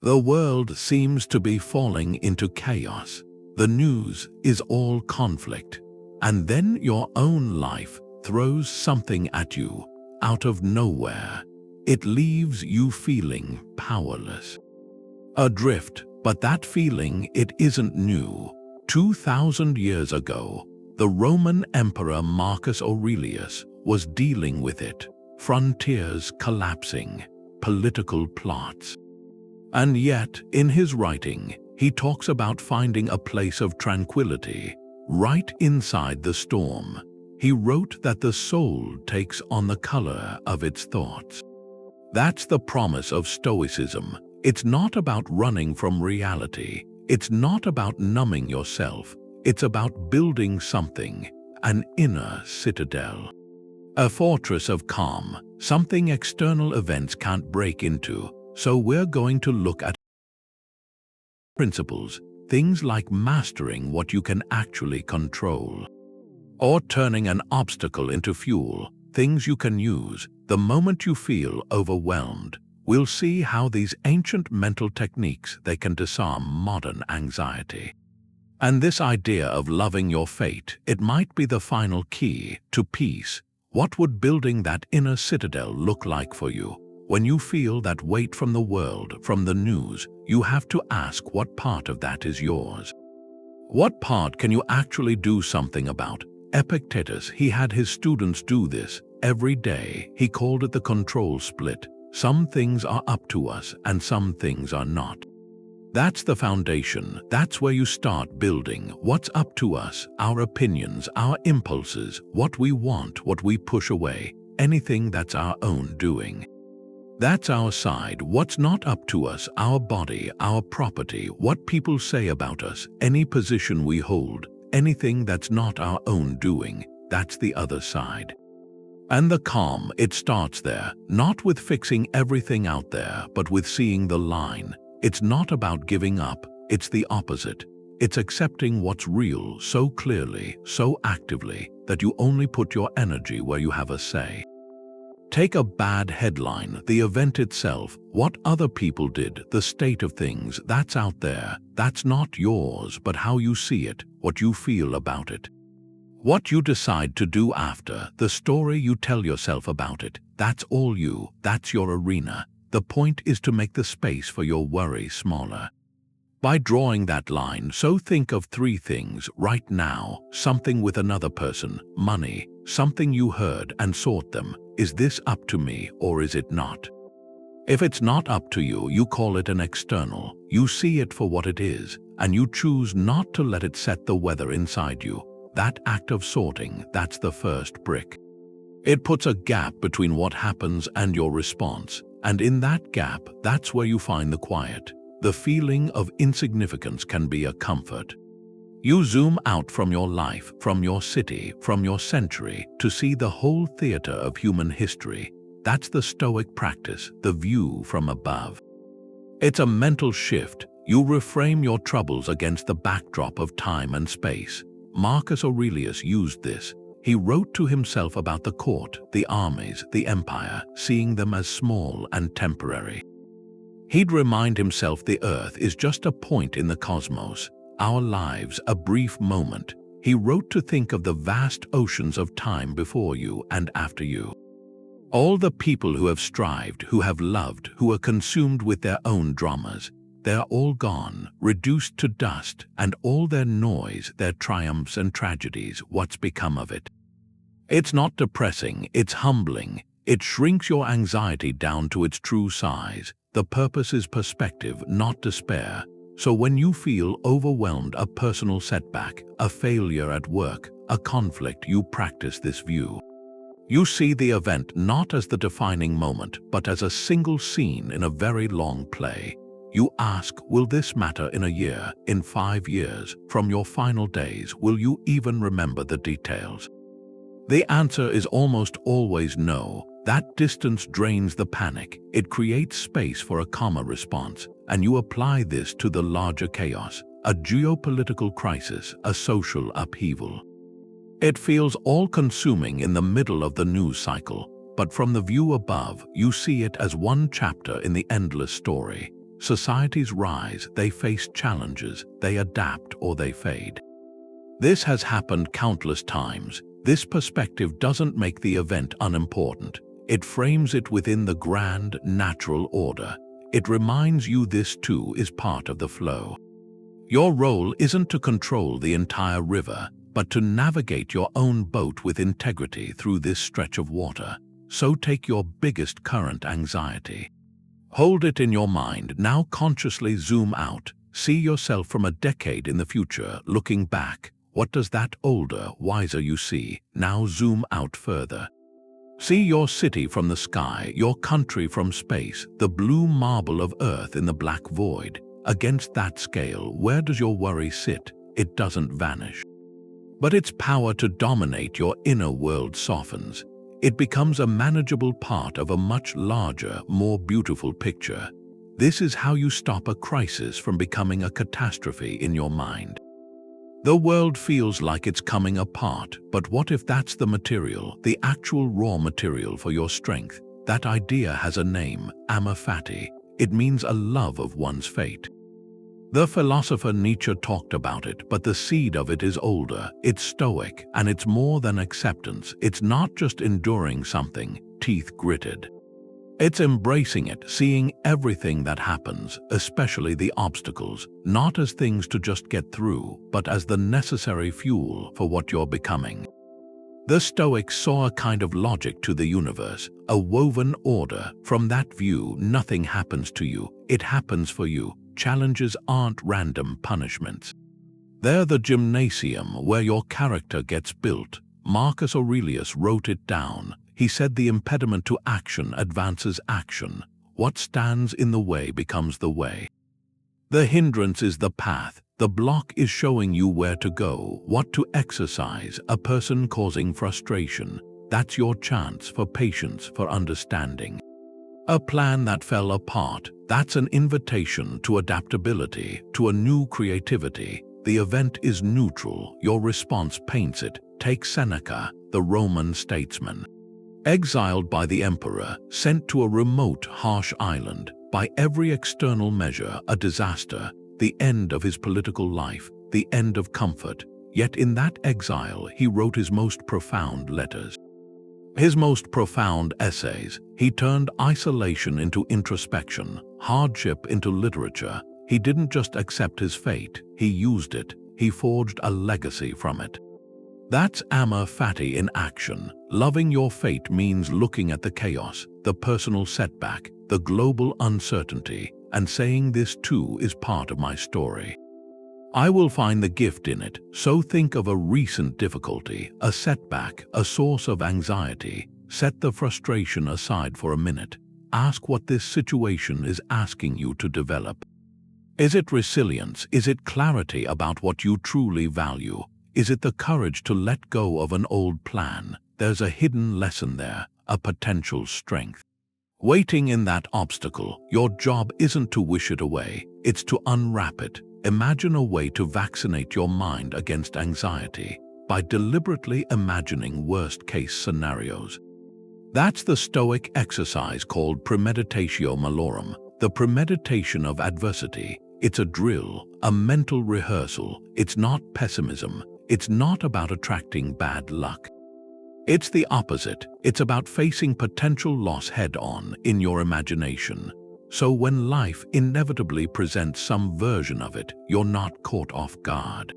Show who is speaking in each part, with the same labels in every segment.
Speaker 1: The world seems to be falling into chaos. The news is all conflict. And then your own life throws something at you out of nowhere. It leaves you feeling powerless. Adrift, but that feeling, it isn't new. 2,000 years ago, the Roman Emperor Marcus Aurelius was dealing with it. Frontiers collapsing, political plots. And yet, in his writing, he talks about finding a place of tranquility right inside the storm. He wrote that the soul takes on the color of its thoughts. That's the promise of Stoicism. It's not about running from reality. It's not about numbing yourself. It's about building something, an inner citadel. A fortress of calm, something external events can't break into. So we're going to look at principles, things like mastering what you can actually control, or turning an obstacle into fuel, things you can use the moment you feel overwhelmed. We'll see how these ancient mental techniques, they can disarm modern anxiety. And this idea of loving your fate, it might be the final key to peace. What would building that inner citadel look like for you? When you feel that weight from the world, from the news, you have to ask what part of that is yours. What part can you actually do something about? Epictetus, he had his students do this every day. He called it the control split. Some things are up to us and some things are not. That's the foundation. That's where you start building what's up to us, our opinions, our impulses, what we want, what we push away, anything that's our own doing. That's our side. What's not up to us, our body, our property, what people say about us, any position we hold, anything that's not our own doing, that's the other side. And the calm, it starts there, not with fixing everything out there, but with seeing the line. It's not about giving up, it's the opposite. It's accepting what's real so clearly, so actively, that you only put your energy where you have a say. Take a bad headline, the event itself, what other people did, the state of things, that's out there. That's not yours, but how you see it, what you feel about it. What you decide to do after, the story you tell yourself about it, that's all you, that's your arena. The point is to make the space for your worry smaller. By drawing that line, so think of three things right now, something with another person, money, something you heard and sort them. Is this up to me or is it not? If it's not up to you, you call it an external. You see it for what it is, and you choose not to let it set the weather inside you. That act of sorting, that's the first brick. It puts a gap between what happens and your response, and in that gap, that's where you find the quiet. The feeling of insignificance can be a comfort. You zoom out from your life, from your city, from your century, to see the whole theater of human history. That's the Stoic practice, the view from above. It's a mental shift. You reframe your troubles against the backdrop of time and space. Marcus Aurelius used this. He wrote to himself about the court, the armies, the empire, seeing them as small and temporary. He'd remind himself the earth is just a point in the cosmos, our lives a brief moment. He wrote to think of the vast oceans of time before you and after you. All the people who have strived, who have loved, who are consumed with their own dramas, they're all gone, reduced to dust, and all their noise, their triumphs and tragedies, what's become of it? It's not depressing, it's humbling. It shrinks your anxiety down to its true size. The purpose is perspective, not despair. So when you feel overwhelmed, a personal setback, a failure at work, a conflict, you practice this view. You see the event not as the defining moment, but as a single scene in a very long play. You ask, will this matter in a year, in 5 years, from your final days? Will you even remember the details? The answer is almost always no. That distance drains the panic. It creates space for a calmer response, and you apply this to the larger chaos, a geopolitical crisis, a social upheaval. It feels all-consuming in the middle of the news cycle, but from the view above, you see it as one chapter in the endless story. Societies rise, they face challenges, they adapt or they fade. This has happened countless times. This perspective doesn't make the event unimportant. It frames it within the grand, natural order. It reminds you this too is part of the flow. Your role isn't to control the entire river, but to navigate your own boat with integrity through this stretch of water. So take your biggest current anxiety. Hold it in your mind, now consciously zoom out. See yourself from a decade in the future, looking back. What does that older, wiser you see? Now zoom out further. See your city from the sky, your country from space, the blue marble of earth in the black void. Against that scale, where does your worry sit? It doesn't vanish. But its power to dominate your inner world softens. It becomes a manageable part of a much larger, more beautiful picture. This is how you stop a crisis from becoming a catastrophe in your mind. The world feels like it's coming apart, but what if that's the material, the actual raw material for your strength? That idea has a name, Amor Fati. It means a love of one's fate. The philosopher Nietzsche talked about it, but the seed of it is older, it's stoic, and it's more than acceptance. It's not just enduring something, teeth gritted. It's embracing it, seeing everything that happens, especially the obstacles, not as things to just get through, but as the necessary fuel for what you're becoming. The Stoics saw a kind of logic to the universe, a woven order. From that view, nothing happens to you, it happens for you. Challenges aren't random punishments. They're the gymnasium where your character gets built. Marcus Aurelius wrote it down. He said the impediment to action advances action. What stands in the way becomes the way. The hindrance is the path. The block is showing you where to go, what to exercise. A person causing frustration. That's your chance for patience, for understanding. A plan that fell apart. That's an invitation to adaptability, to a new creativity. The event is neutral. Your response paints it. Take Seneca, the Roman statesman. Exiled by the emperor, sent to a remote, harsh island, by every external measure a disaster, the end of his political life, the end of comfort. Yet in that exile he wrote his most profound letters. His most profound essays. He turned isolation into introspection, hardship into literature. He didn't just accept his fate, he used it. He forged a legacy from it. That's Amor Fati in action. Loving your fate means looking at the chaos, the personal setback, the global uncertainty, and saying this too is part of my story. I will find the gift in it. So think of a recent difficulty, a setback, a source of anxiety. Set the frustration aside for a minute. Ask what this situation is asking you to develop. Is it resilience? Is it clarity about what you truly value? Is it the courage to let go of an old plan? There's a hidden lesson there, a potential strength. Waiting in that obstacle, your job isn't to wish it away, it's to unwrap it. Imagine a way to vaccinate your mind against anxiety by deliberately imagining worst-case scenarios. That's the Stoic exercise called Premeditatio Malorum, the premeditation of adversity. It's a drill, a mental rehearsal. It's not pessimism. It's not about attracting bad luck. It's the opposite. It's about facing potential loss head-on in your imagination. So when life inevitably presents some version of it, you're not caught off guard.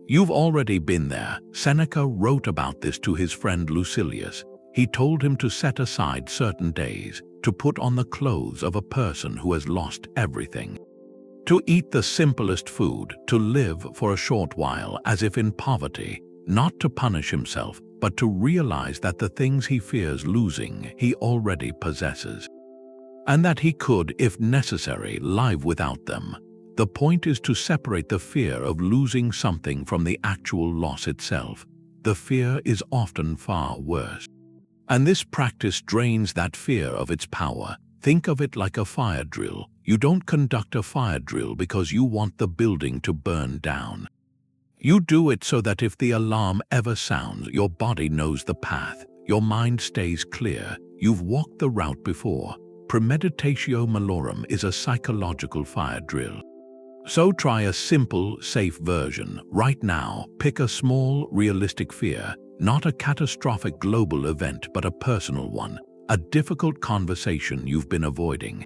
Speaker 1: You've already been there. Seneca wrote about this to his friend Lucilius. He told him to set aside certain days, to put on the clothes of a person who has lost everything. To eat the simplest food, to live for a short while as if in poverty, not to punish himself, but to realize that the things he fears losing he already possesses. And that he could, if necessary, live without them. The point is to separate the fear of losing something from the actual loss itself. The fear is often far worse. And this practice drains that fear of its power. Think of it like a fire drill. You don't conduct a fire drill because you want the building to burn down. You do it so that if the alarm ever sounds, your body knows the path, your mind stays clear, you've walked the route before. Premeditatio Malorum is a psychological fire drill. So try a simple, safe version. Right now, pick a small, realistic fear, not a catastrophic global event but a personal one, a difficult conversation you've been avoiding.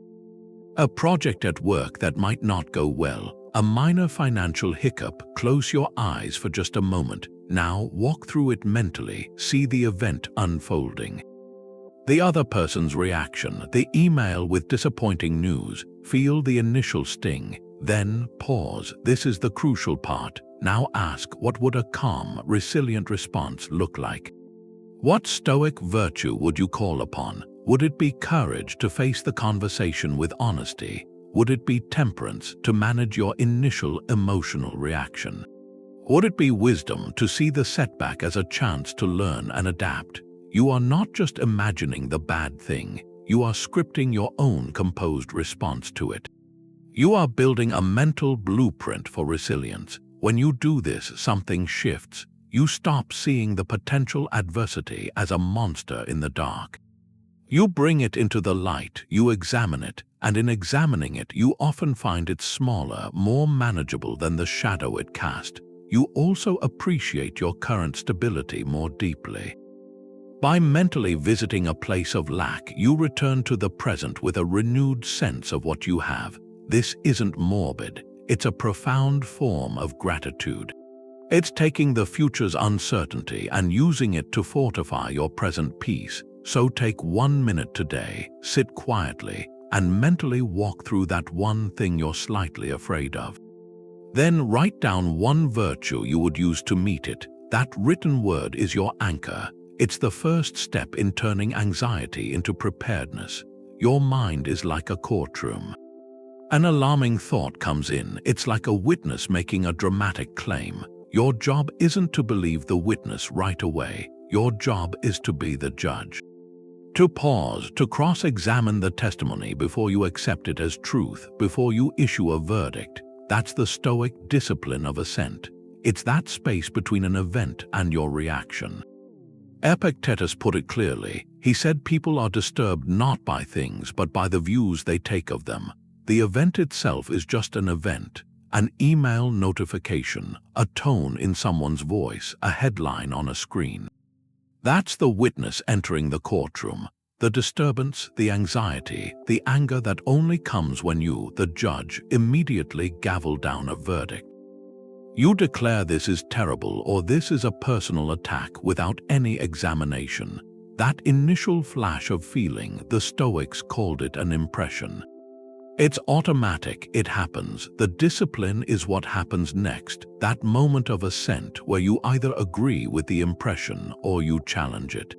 Speaker 1: A project at work that might not go well, a minor financial hiccup. Close your eyes for just a moment. Now walk through it mentally, see the event unfolding. The other person's reaction, the email with disappointing news, feel the initial sting. Then pause. This is the crucial part. Now ask, what would a calm, resilient response look like? What stoic virtue would you call upon? Would it be courage to face the conversation with honesty? Would it be temperance to manage your initial emotional reaction? Would it be wisdom to see the setback as a chance to learn and adapt? You are not just imagining the bad thing, you are scripting your own composed response to it. You are building a mental blueprint for resilience. When you do this, something shifts. You stop seeing the potential adversity as a monster in the dark. You bring it into the light, you examine it, and in examining it, you often find it smaller, more manageable than the shadow it cast. You also appreciate your current stability more deeply. By mentally visiting a place of lack, you return to the present with a renewed sense of what you have. This isn't morbid, it's a profound form of gratitude. It's taking the future's uncertainty and using it to fortify your present peace. So take 1 minute today, sit quietly, and mentally walk through that one thing you're slightly afraid of. Then write down one virtue you would use to meet it. That written word is your anchor. It's the first step in turning anxiety into preparedness. Your mind is like a courtroom. An alarming thought comes in. It's like a witness making a dramatic claim. Your job isn't to believe the witness right away. Your job is to be the judge. To pause, to cross-examine the testimony before you accept it as truth, before you issue a verdict. That's the Stoic discipline of assent. It's that space between an event and your reaction. Epictetus put it clearly. He said people are disturbed not by things but by the views they take of them. The event itself is just an event, an email notification, a tone in someone's voice, a headline on a screen. That's the witness entering the courtroom, the disturbance, the anxiety, the anger that only comes when you, the judge, immediately gavel down a verdict. You declare this is terrible or this is a personal attack without any examination. That initial flash of feeling, the Stoics called it an impression. It's automatic, it happens. The discipline is what happens next, that moment of assent where you either agree with the impression or you challenge it.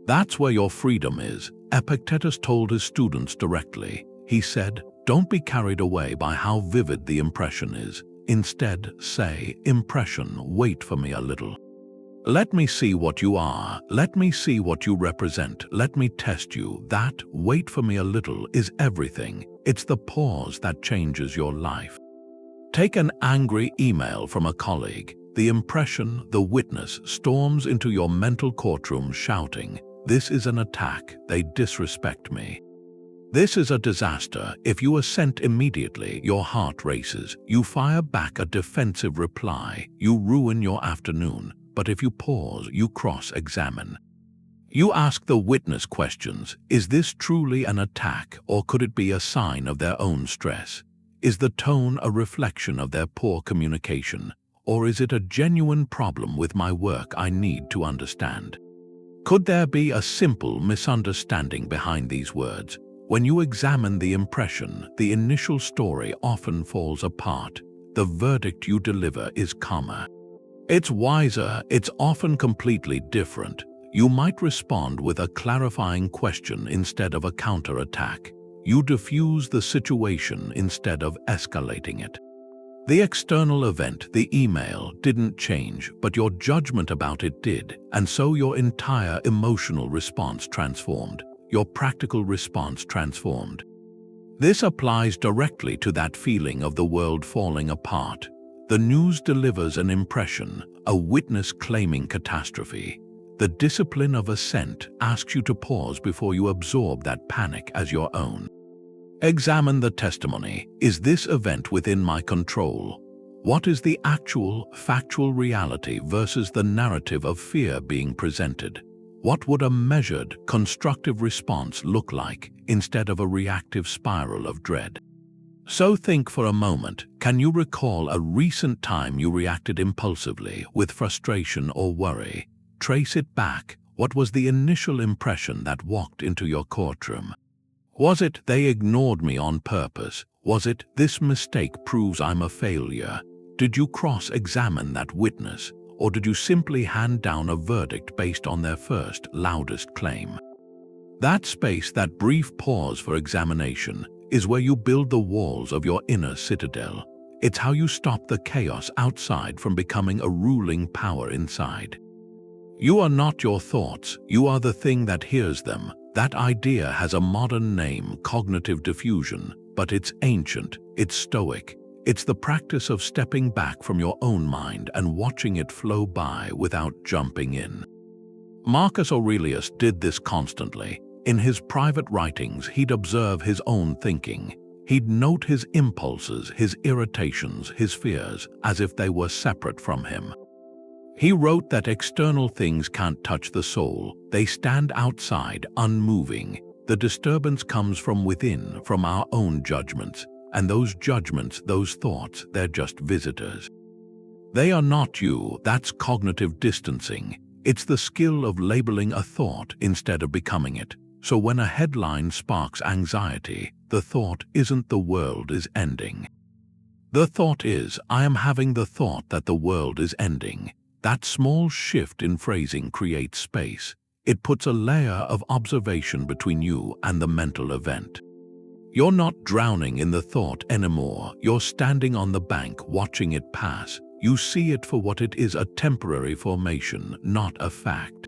Speaker 1: That's where your freedom is. Epictetus told his students directly. He said, don't be carried away by how vivid the impression is. Instead, say, impression, wait for me a little. Let me see what you are. Let me see what you represent. Let me test you. That, wait for me a little, is everything. It's the pause that changes your life. Take an angry email from a colleague. The impression, the witness, storms into your mental courtroom shouting, this is an attack, they disrespect me. This is a disaster. If you assent immediately, your heart races. You fire back a defensive reply. You ruin your afternoon. But if you pause, you cross-examine. You ask the witness questions. Is this truly an attack, or could it be a sign of their own stress? Is the tone a reflection of their poor communication, or is it a genuine problem with my work I need to understand? Could there be a simple misunderstanding behind these words? When you examine the impression, the initial story often falls apart. The verdict you deliver is calmer. It's wiser, it's often completely different. You might respond with a clarifying question instead of a counterattack. You diffuse the situation instead of escalating it. The external event, the email, didn't change, but your judgment about it did, and so your entire emotional response transformed. Your practical response transformed. This applies directly to that feeling of the world falling apart. The news delivers an impression, a witness claiming catastrophe. the Discipline of Assent asks you to pause before you absorb that panic as your own. Examine the testimony. Is this event within my control? What is the actual, factual reality versus the narrative of fear being presented? What would a measured, constructive response look like instead of a reactive spiral of dread? So think for a moment, can you recall a recent time you reacted impulsively with frustration or worry? Trace it back. What was the initial impression that walked into your courtroom? Was it, they ignored me on purpose? Was it, this mistake proves I'm a failure? Did you cross-examine that witness, or did you simply hand down a verdict based on their first, loudest claim? That space, that brief pause for examination, is where you build the walls of your inner citadel. It's how you stop the chaos outside from becoming a ruling power inside. You are not your thoughts, you are the thing that hears them. That idea has a modern name, cognitive diffusion, but it's ancient, it's Stoic. It's the practice of stepping back from your own mind and watching it flow by without jumping in. Marcus Aurelius did this constantly. In his private writings, he'd observe his own thinking. He'd note his impulses, his irritations, his fears, as if they were separate from him. He wrote that external things can't touch the soul. They stand outside, unmoving. The disturbance comes from within, from our own judgments. And those judgments, those thoughts, they're just visitors. They are not you. That's cognitive distancing. It's the skill of labeling a thought instead of becoming it. So when a headline sparks anxiety, the thought isn't the world is ending. The thought is, I am having the thought that the world is ending. That small shift in phrasing creates space. It puts a layer of observation between you and the mental event. You're not drowning in the thought anymore. You're standing on the bank watching it pass. You see it for what it is, a temporary formation, not a fact.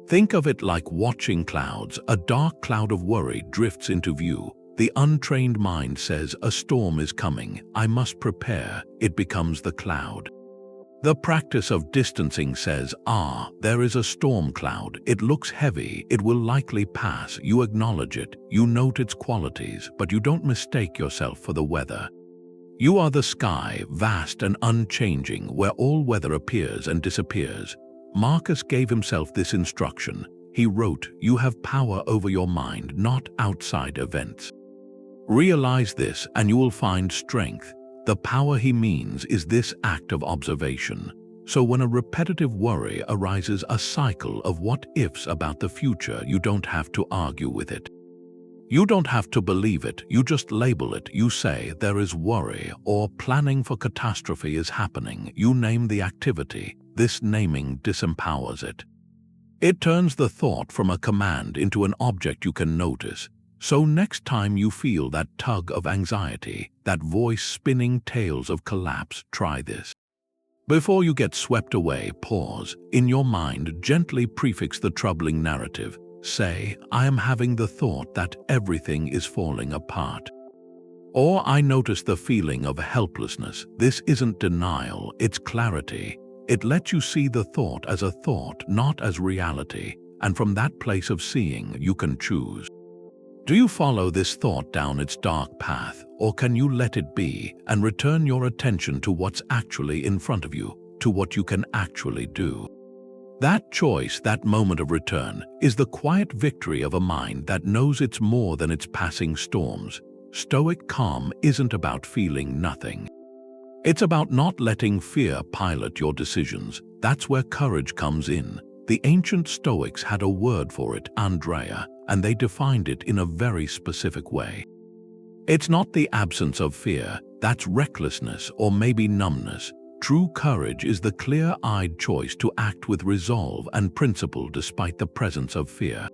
Speaker 1: Think of it like watching clouds. A dark cloud of worry drifts into view. The untrained mind says, a storm is coming. I must prepare. It becomes the cloud. The practice of distancing says, there is a storm cloud. It looks heavy. It will likely pass. You acknowledge it. You note its qualities, but you don't mistake yourself for the weather. You are the sky, vast and unchanging, where all weather appears and disappears. Marcus gave himself this instruction. He wrote, you have power over your mind, not outside events. Realize this and you will find strength. The power he means is this act of observation. So when a repetitive worry arises, a cycle of what-ifs about the future, you don't have to argue with it. You don't have to believe it, you just label it. You say, there is worry, or planning for catastrophe is happening. You name the activity. This naming disempowers it. It turns the thought from a command into an object you can notice. So next time you feel that tug of anxiety, that voice spinning tales of collapse, try this. Before you get swept away, pause. In your mind, gently prefix the troubling narrative. Say, I am having the thought that everything is falling apart. Or I notice the feeling of helplessness. This isn't denial, it's clarity. It lets you see the thought as a thought, not as reality. And from that place of seeing, you can choose. Do you follow this thought down its dark path, or can you let it be and return your attention to what's actually in front of you, to what you can actually do? That choice, that moment of return, is the quiet victory of a mind that knows it's more than its passing storms. Stoic calm isn't about feeling nothing. It's about not letting fear pilot your decisions. That's where courage comes in. The ancient Stoics had a word for it, Andrea, and they defined it in a very specific way. It's not the absence of fear, that's recklessness or maybe numbness. True courage is the clear-eyed choice to act with resolve and principle despite the presence of fear.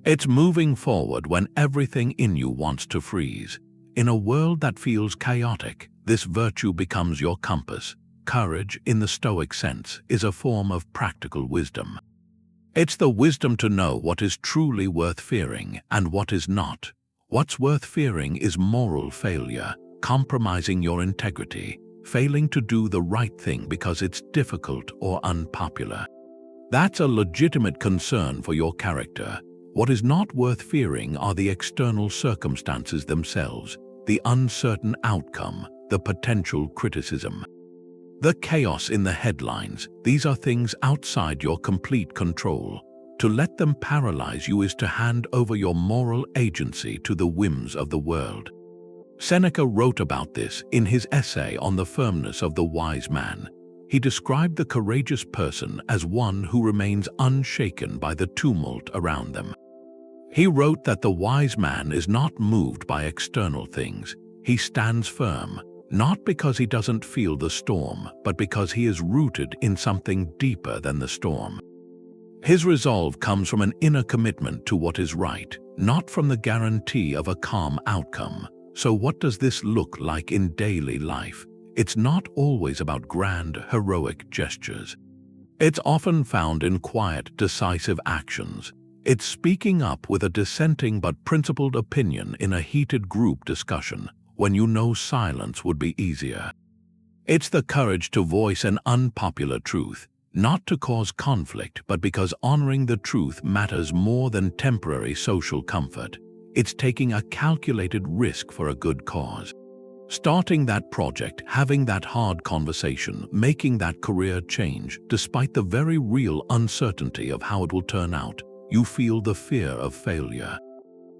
Speaker 1: It's moving forward when everything in you wants to freeze. In a world that feels chaotic, this virtue becomes your compass. Courage, in the Stoic sense, is a form of practical wisdom. It's the wisdom to know what is truly worth fearing and what is not. What's worth fearing is moral failure, compromising your integrity, failing to do the right thing because it's difficult or unpopular. That's a legitimate concern for your character. What is not worth fearing are the external circumstances themselves, the uncertain outcome, the potential criticism. The chaos in the headlines, these are things outside your complete control. To let them paralyze you is to hand over your moral agency to the whims of the world. Seneca wrote about this in his essay on the firmness of the wise man. He described the courageous person as one who remains unshaken by the tumult around them. He wrote that the wise man is not moved by external things. He stands firm, not because he doesn't feel the storm, but because he is rooted in something deeper than the storm. His resolve comes from an inner commitment to what is right, not from the guarantee of a calm outcome. So what does this look like in daily life? It's not always about grand, heroic gestures. It's often found in quiet, decisive actions. It's speaking up with a dissenting but principled opinion in a heated group discussion when you know silence would be easier. It's the courage to voice an unpopular truth, not to cause conflict, but because honoring the truth matters more than temporary social comfort. It's taking a calculated risk for a good cause. Starting that project, having that hard conversation, making that career change, despite the very real uncertainty of how it will turn out. You feel the fear of failure,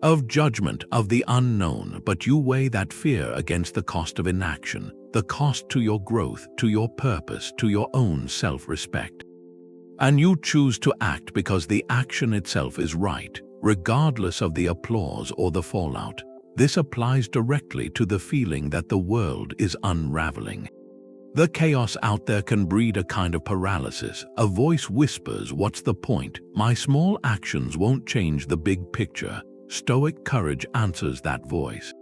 Speaker 1: of judgment, of the unknown, but you weigh that fear against the cost of inaction, the cost to your growth, to your purpose, to your own self-respect. And you choose to act because the action itself is right, regardless of the applause or the fallout. This applies directly to the feeling that the world is unraveling. The chaos out there can breed a kind of paralysis. A voice whispers, "What's the point? My small actions won't change the big picture." Stoic courage answers that voice.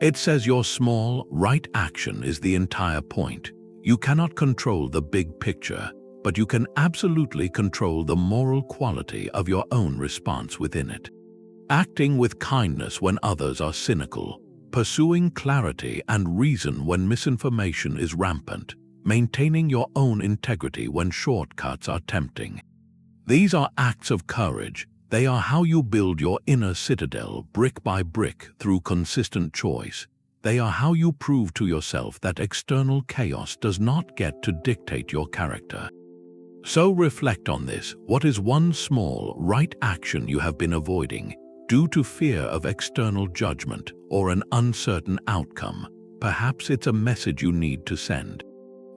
Speaker 1: It says your small, right action is the entire point. You cannot control the big picture, but you can absolutely control the moral quality of your own response within it. Acting with kindness when others are cynical, pursuing clarity and reason when misinformation is rampant, maintaining your own integrity when shortcuts are tempting. These are acts of courage. They are how you build your inner citadel brick by brick through consistent choice. They are how you prove to yourself that external chaos does not get to dictate your character. So reflect on this. What is one small, right action you have been avoiding due to fear of external judgment or an uncertain outcome? Perhaps it's a message you need to send,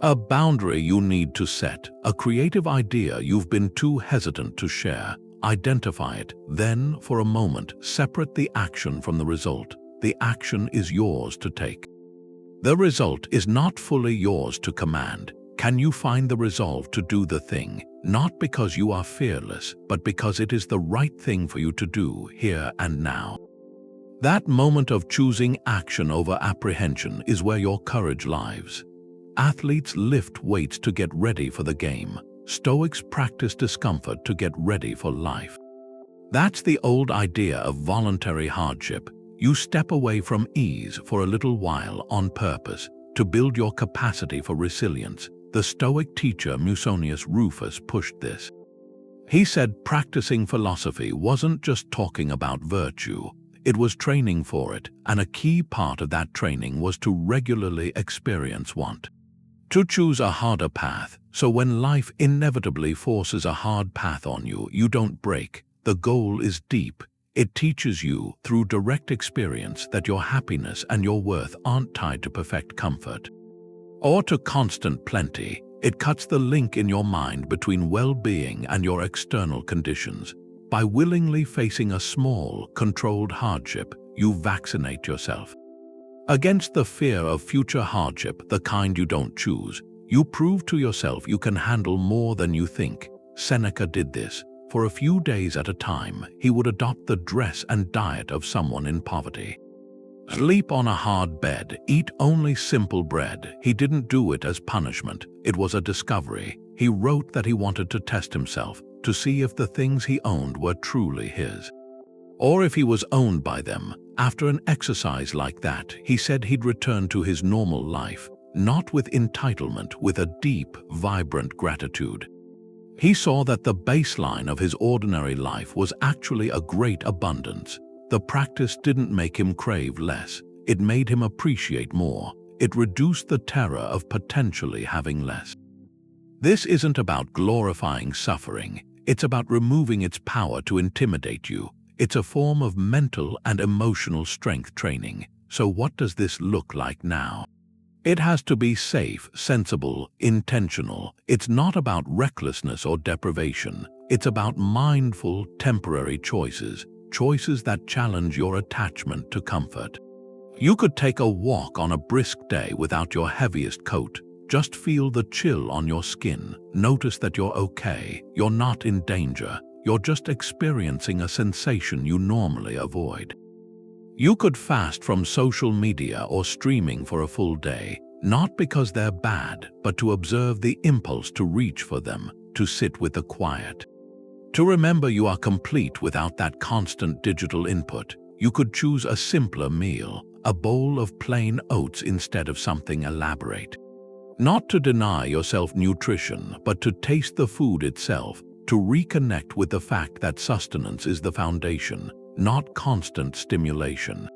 Speaker 1: a boundary you need to set, a creative idea you've been too hesitant to share. Identify it, then, for a moment, separate the action from the result. The action is yours to take. The result is not fully yours to command. Can you find the resolve to do the thing, not because you are fearless, but because it is the right thing for you to do here and now? That moment of choosing action over apprehension is where your courage lies. Athletes lift weights to get ready for the game. Stoics practice discomfort to get ready for life. That's the old idea of voluntary hardship. You step away from ease for a little while on purpose to build your capacity for resilience. The Stoic teacher Musonius Rufus pushed this. He said practicing philosophy wasn't just talking about virtue, it was training for it, and a key part of that training was to regularly experience want. To choose a harder path, so when life inevitably forces a hard path on you, you don't break. The goal is deep. It teaches you, through direct experience, that your happiness and your worth aren't tied to perfect comfort or to constant plenty. It cuts the link in your mind between well-being and your external conditions. By willingly facing a small, controlled hardship, you vaccinate yourself against the fear of future hardship, the kind you don't choose. You prove to yourself you can handle more than you think. Seneca did this. For a few days at a time, he would adopt the dress and diet of someone in poverty. Sleep on a hard bed, eat only simple bread. He didn't do it as punishment. It was a discovery. He wrote that he wanted to test himself, to see if the things he owned were truly his, or if he was owned by them. After an exercise like that, he said he'd return to his normal life, not with entitlement, with a deep, vibrant gratitude. He saw that the baseline of his ordinary life was actually a great abundance. The practice didn't make him crave less, it made him appreciate more. It reduced the terror of potentially having less. This isn't about glorifying suffering, it's about removing its power to intimidate you. It's a form of mental and emotional strength training. So what does this look like now? It has to be safe, sensible, intentional. It's not about recklessness or deprivation. It's about mindful, temporary choices, choices that challenge your attachment to comfort. You could take a walk on a brisk day without your heaviest coat. Just feel the chill on your skin. Notice that you're okay. You're not in danger. You're just experiencing a sensation you normally avoid. You could fast from social media or streaming for a full day, not because they're bad, but to observe the impulse to reach for them, to sit with the quiet. To remember you are complete without that constant digital input. You could choose a simpler meal, a bowl of plain oats instead of something elaborate. Not to deny yourself nutrition, but to taste the food itself, to reconnect with the fact that sustenance is the foundation, not constant stimulation.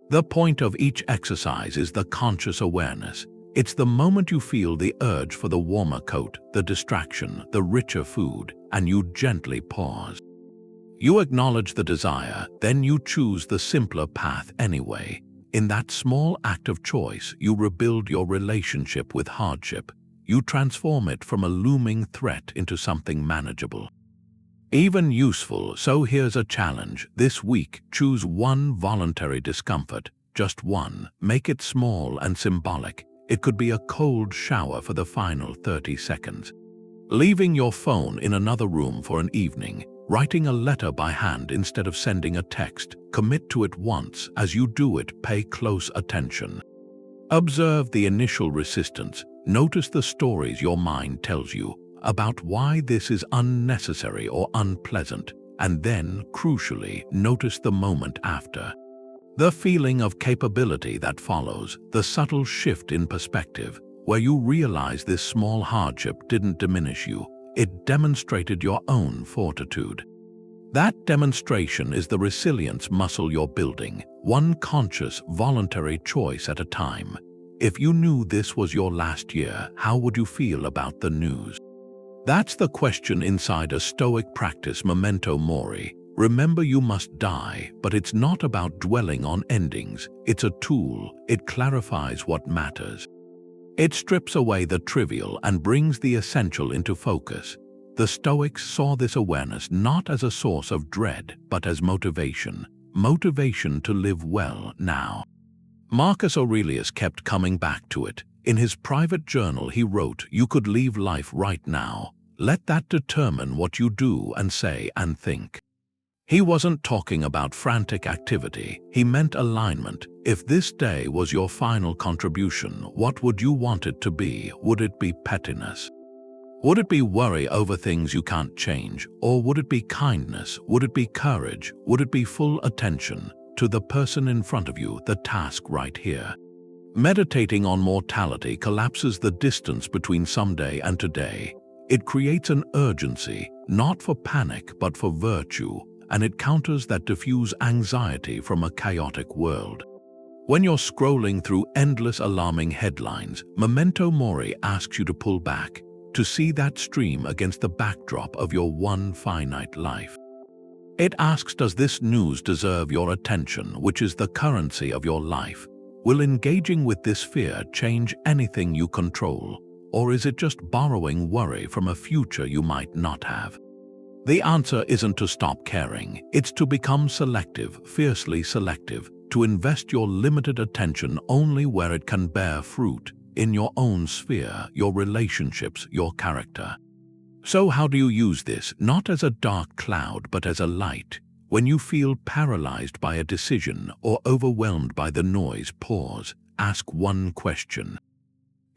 Speaker 1: The point of each exercise is the conscious awareness. It's the moment you feel the urge for the warmer coat, the distraction, the richer food, and you gently pause. You acknowledge the desire, then you choose the simpler path anyway. In that small act of choice, you rebuild your relationship with hardship. You transform it from a looming threat into something manageable. Even useful, so here's a challenge. This week, choose one voluntary discomfort, just one. Make it small and symbolic. It could be a cold shower for the final 30 seconds. Leaving your phone in another room for an evening. Writing a letter by hand instead of sending a text. Commit to it once. As you do it, pay close attention. Observe the initial resistance. Notice the stories your mind tells you about why this is unnecessary or unpleasant, and then, crucially, notice the moment after. The feeling of capability that follows, the subtle shift in perspective, where you realize this small hardship didn't diminish you, it demonstrated your own fortitude. That demonstration is the resilience muscle you're building, one conscious, voluntary choice at a time. If you knew this was your last year, how would you feel about the news? That's the question inside a Stoic practice, Memento Mori. Remember you must die, but it's not about dwelling on endings. It's a tool. It clarifies what matters. It strips away the trivial and brings the essential into focus. The Stoics saw this awareness not as a source of dread, but as motivation. Motivation to live well now. Marcus Aurelius kept coming back to it. In his private journal he wrote, "You could leave life right now. Let that determine what you do and say and think." He wasn't talking about frantic activity. He meant alignment. If this day was your final contribution, what would you want it to be? Would it be pettiness? Would it be worry over things you can't change? Or would it be kindness? Would it be courage? Would it be full attention to the person in front of you, the task right here? Meditating on mortality collapses the distance between someday and today. It creates an urgency, not for panic but for virtue, and it counters that diffuse anxiety from a chaotic world. When you're scrolling through endless alarming headlines, Memento Mori asks you to pull back, to see that stream against the backdrop of your one finite life. It asks, does this news deserve your attention, which is the currency of your life? Will engaging with this fear change anything you control, or is it just borrowing worry from a future you might not have? The answer isn't to stop caring, it's to become selective, fiercely selective, to invest your limited attention only where it can bear fruit, in your own sphere, your relationships, your character. So how do you use this? Not as a dark cloud, but as a light. When you feel paralyzed by a decision or overwhelmed by the noise, pause, ask one question.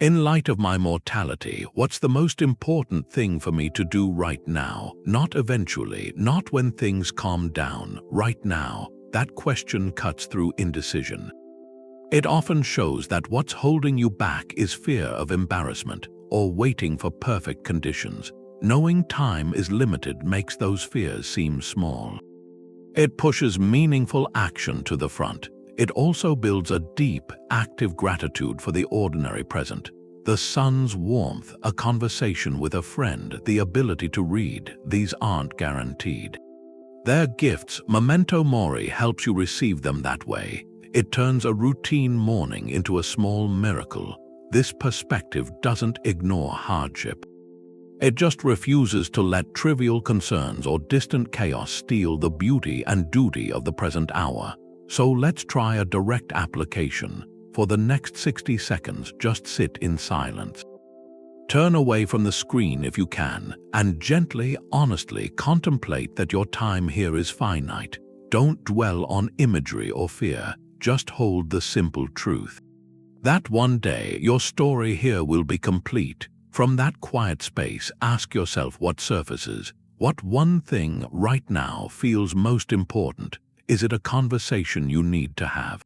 Speaker 1: In light of my mortality, what's the most important thing for me to do right now? Not eventually, not when things calm down, right now. That question cuts through indecision. It often shows that what's holding you back is fear of embarrassment or waiting for perfect conditions. knowing time is limited makes those fears seem small. It pushes meaningful action to the front. It also builds a deep, active gratitude for the ordinary present. The sun's warmth, a conversation with a friend, the ability to read, these aren't guaranteed. They're gifts. Memento Mori helps you receive them that way. It turns a routine morning into a small miracle. This perspective doesn't ignore hardship. It just refuses to let trivial concerns or distant chaos steal the beauty and duty of the present hour. So let's try a direct application. For the next 60 seconds, just sit in silence. Turn away from the screen if you can, and gently, honestly contemplate that your time here is finite. Don't dwell on imagery or fear, just hold the simple truth. That one day, your story here will be complete. From that quiet space, ask yourself what surfaces. What one thing right now feels most important? Is it a conversation you need to have?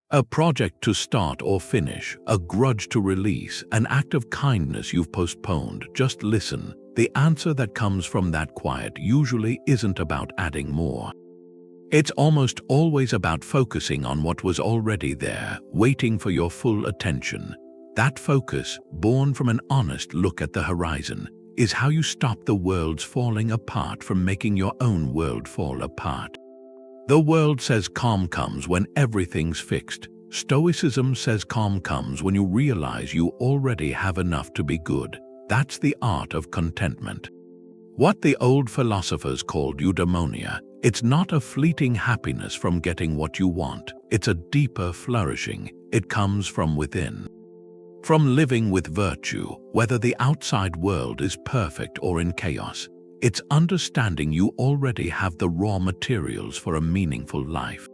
Speaker 1: A project to start or finish, a grudge to release, an act of kindness you've postponed? Just listen. The answer that comes from that quiet usually isn't about adding more. It's almost always about focusing on what was already there, waiting for your full attention. That focus, born from an honest look at the horizon, is how you stop the world's falling apart from making your own world fall apart. The world says calm comes when everything's fixed. Stoicism says calm comes when you realize you already have enough to be good. That's the art of contentment. What the old philosophers called eudaimonia. It's not a fleeting happiness from getting what you want. It's a deeper flourishing. It comes from within. From living with virtue, whether the outside world is perfect or in chaos. It's understanding you already have the raw materials for a meaningful life.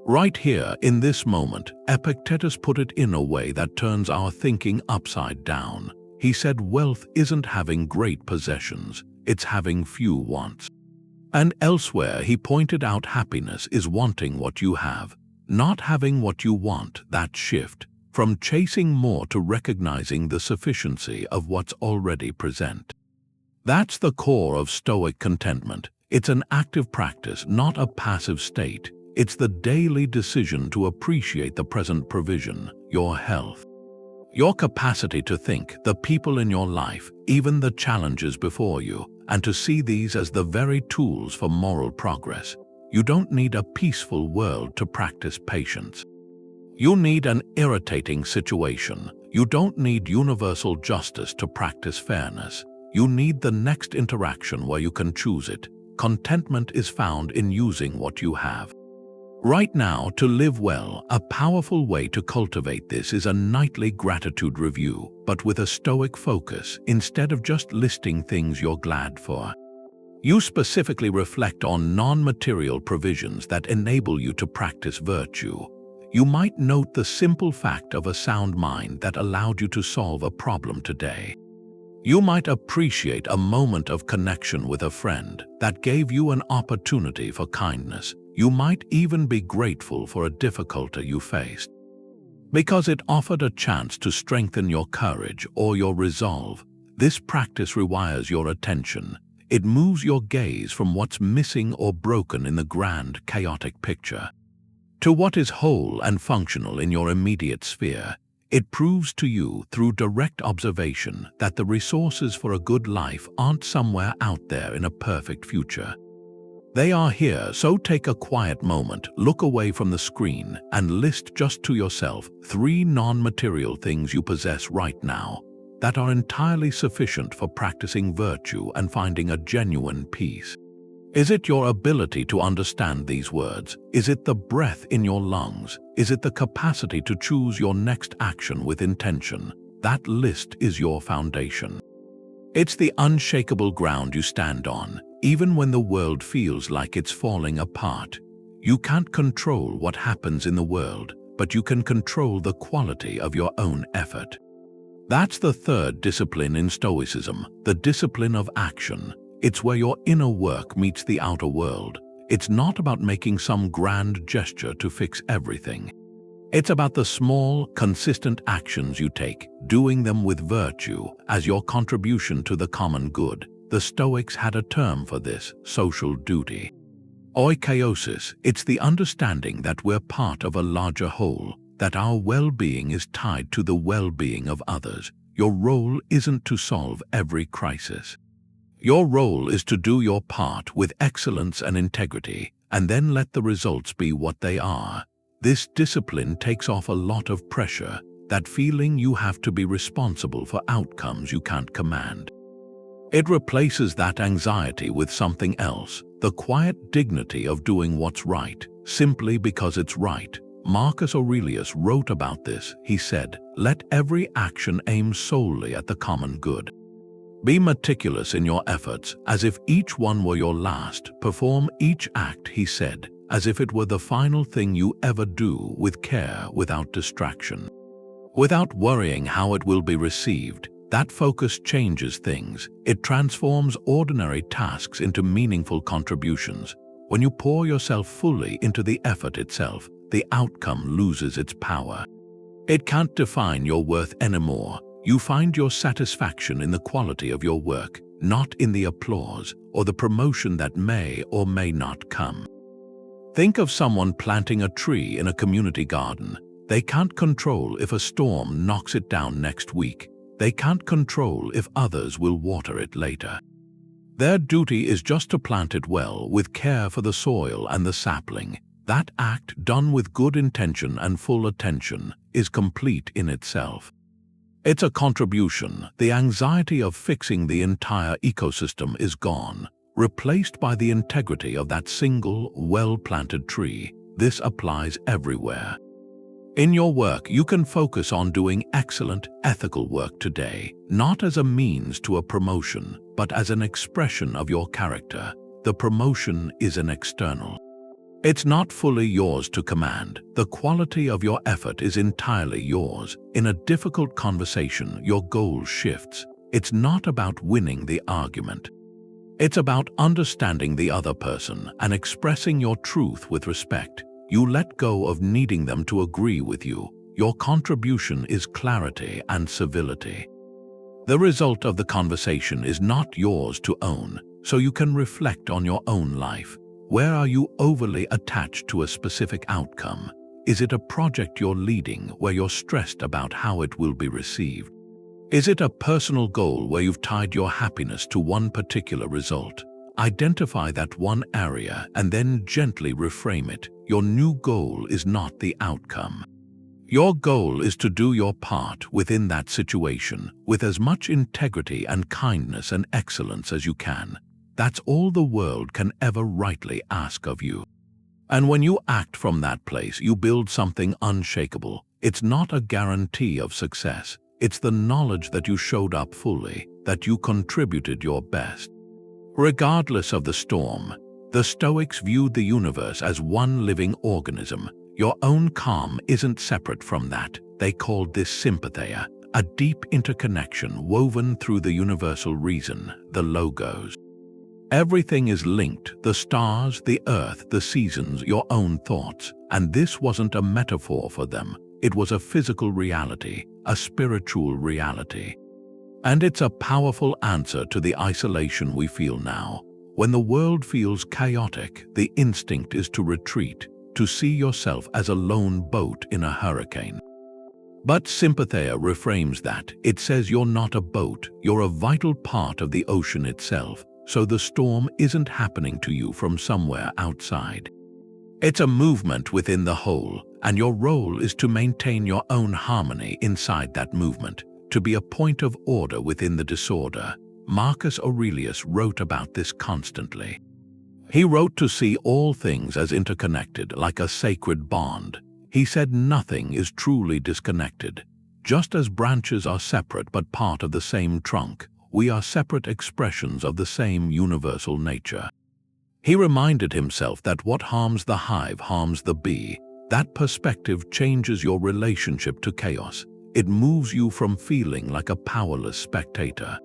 Speaker 1: Right here, in this moment, Epictetus put it in a way that turns our thinking upside down. He said wealth isn't having great possessions, it's having few wants. And elsewhere he pointed out happiness is wanting what you have, not having what you want. That shift, from chasing more to recognizing the sufficiency of what's already present. That's the core of Stoic contentment. It's an active practice, not a passive state. It's the daily decision to appreciate the present provision, your health, your capacity to think, the people in your life, even the challenges before you, and to see these as the very tools for moral progress. You don't need a peaceful world to practice patience. You need an irritating situation. You don't need universal justice to practice fairness. You need the next interaction where you can choose it. Contentment is found in using what you have. Right now, to live well, a powerful way to cultivate this is a nightly gratitude review, but with a Stoic focus, instead of just listing things you're glad for. You specifically reflect on non-material provisions that enable you to practice virtue. You might note the simple fact of a sound mind that allowed you to solve a problem today. You might appreciate a moment of connection with a friend that gave you an opportunity for kindness. You might even be grateful for a difficulty you faced, because it offered a chance to strengthen your courage or your resolve. This practice rewires your attention. It moves your gaze from what's missing or broken in the grand, chaotic picture to what is whole and functional in your immediate sphere. It proves to you through direct observation that the resources for a good life aren't somewhere out there in a perfect future. They are here, so take a quiet moment, look away from the screen, and list just to yourself 3 non-material things you possess right now that are entirely sufficient for practicing virtue and finding a genuine peace. Is it your ability to understand these words? Is it the breath in your lungs? Is it the capacity to choose your next action with intention? That list is your foundation. It's the unshakable ground you stand on, even when the world feels like it's falling apart. You can't control what happens in the world, but you can control the quality of your own effort. That's the third discipline in Stoicism, the discipline of action. It's where your inner work meets the outer world. It's not about making some grand gesture to fix everything. It's about the small, consistent actions you take, doing them with virtue as your contribution to the common good. The Stoics had a term for this: social duty. Oikeiosis, it's the understanding that we're part of a larger whole, that our well-being is tied to the well-being of others. Your role isn't to solve every crisis. Your role is to do your part with excellence and integrity, and then let the results be what they are. This discipline takes off a lot of pressure, that feeling you have to be responsible for outcomes you can't command. It replaces that anxiety with something else, the quiet dignity of doing what's right, simply because it's right. Marcus Aurelius wrote about this. He said, "Let every action aim solely at the common good. Be meticulous in your efforts, as if each one were your last. Perform each act," he said, "as if it were the final thing you ever do, with care, without distraction. Without worrying how it will be received." That focus changes things. It transforms ordinary tasks into meaningful contributions. When you pour yourself fully into the effort itself, the outcome loses its power. It can't define your worth anymore. You find your satisfaction in the quality of your work, not in the applause or the promotion that may or may not come. Think of someone planting a tree in a community garden. They can't control if a storm knocks it down next week. They can't control if others will water it later. Their duty is just to plant it well, with care for the soil and the sapling. That act, done with good intention and full attention, is complete in itself. It's a contribution. The anxiety of fixing the entire ecosystem is gone, replaced by the integrity of that single, well-planted tree. This applies everywhere. In your work, you can focus on doing excellent, ethical work today, not as a means to a promotion, but as an expression of your character. The promotion is an external. It's not fully yours to command. The quality of your effort is entirely yours. In a difficult conversation, your goal shifts. It's not about winning the argument. It's about understanding the other person and expressing your truth with respect. You let go of needing them to agree with you. Your contribution is clarity and civility. The result of the conversation is not yours to own, so you can reflect on your own life. Where are you overly attached to a specific outcome? Is it a project you're leading where you're stressed about how it will be received? Is it a personal goal where you've tied your happiness to one particular result? Identify that one area and then gently reframe it. Your new goal is not the outcome. Your goal is to do your part within that situation with as much integrity and kindness and excellence as you can. That's all the world can ever rightly ask of you. And when you act from that place, you build something unshakable. It's not a guarantee of success. It's the knowledge that you showed up fully, that you contributed your best. Regardless of the storm, the Stoics viewed the universe as one living organism. Your own calm isn't separate from that. They called this Sympatheia, a deep interconnection woven through the universal reason, the logos. Everything is linked: the stars, the earth, the seasons, your own thoughts. And this wasn't a metaphor for them. It was a physical reality, a spiritual reality. And it's a powerful answer to the isolation we feel now. When the world feels chaotic, the instinct is to retreat, to see yourself as a lone boat in a hurricane. But Sympatheia reframes that. It says you're not a boat, you're a vital part of the ocean itself, so the storm isn't happening to you from somewhere outside. It's a movement within the whole, and your role is to maintain your own harmony inside that movement, to be a point of order within the disorder. Marcus Aurelius wrote about this constantly. He wrote to see all things as interconnected, like a sacred bond. He said nothing is truly disconnected. Just as branches are separate but part of the same trunk, we are separate expressions of the same universal nature. He reminded himself that what harms the hive harms the bee. That perspective changes your relationship to chaos. It moves you from feeling like a powerless spectator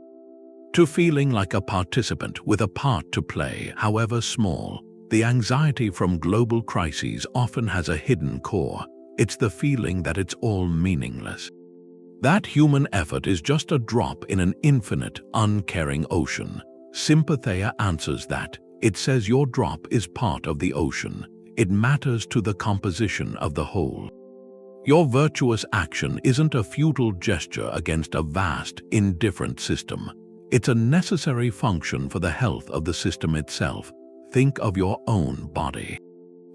Speaker 1: to feeling like a participant with a part to play, however small. The anxiety from global crises often has a hidden core. It's the feeling that it's all meaningless. That human effort is just a drop in an infinite, uncaring ocean. Sympatheia answers that. It says your drop is part of the ocean. It matters to the composition of the whole. Your virtuous action isn't a futile gesture against a vast, indifferent system. It's a necessary function for the health of the system itself. Think of your own body.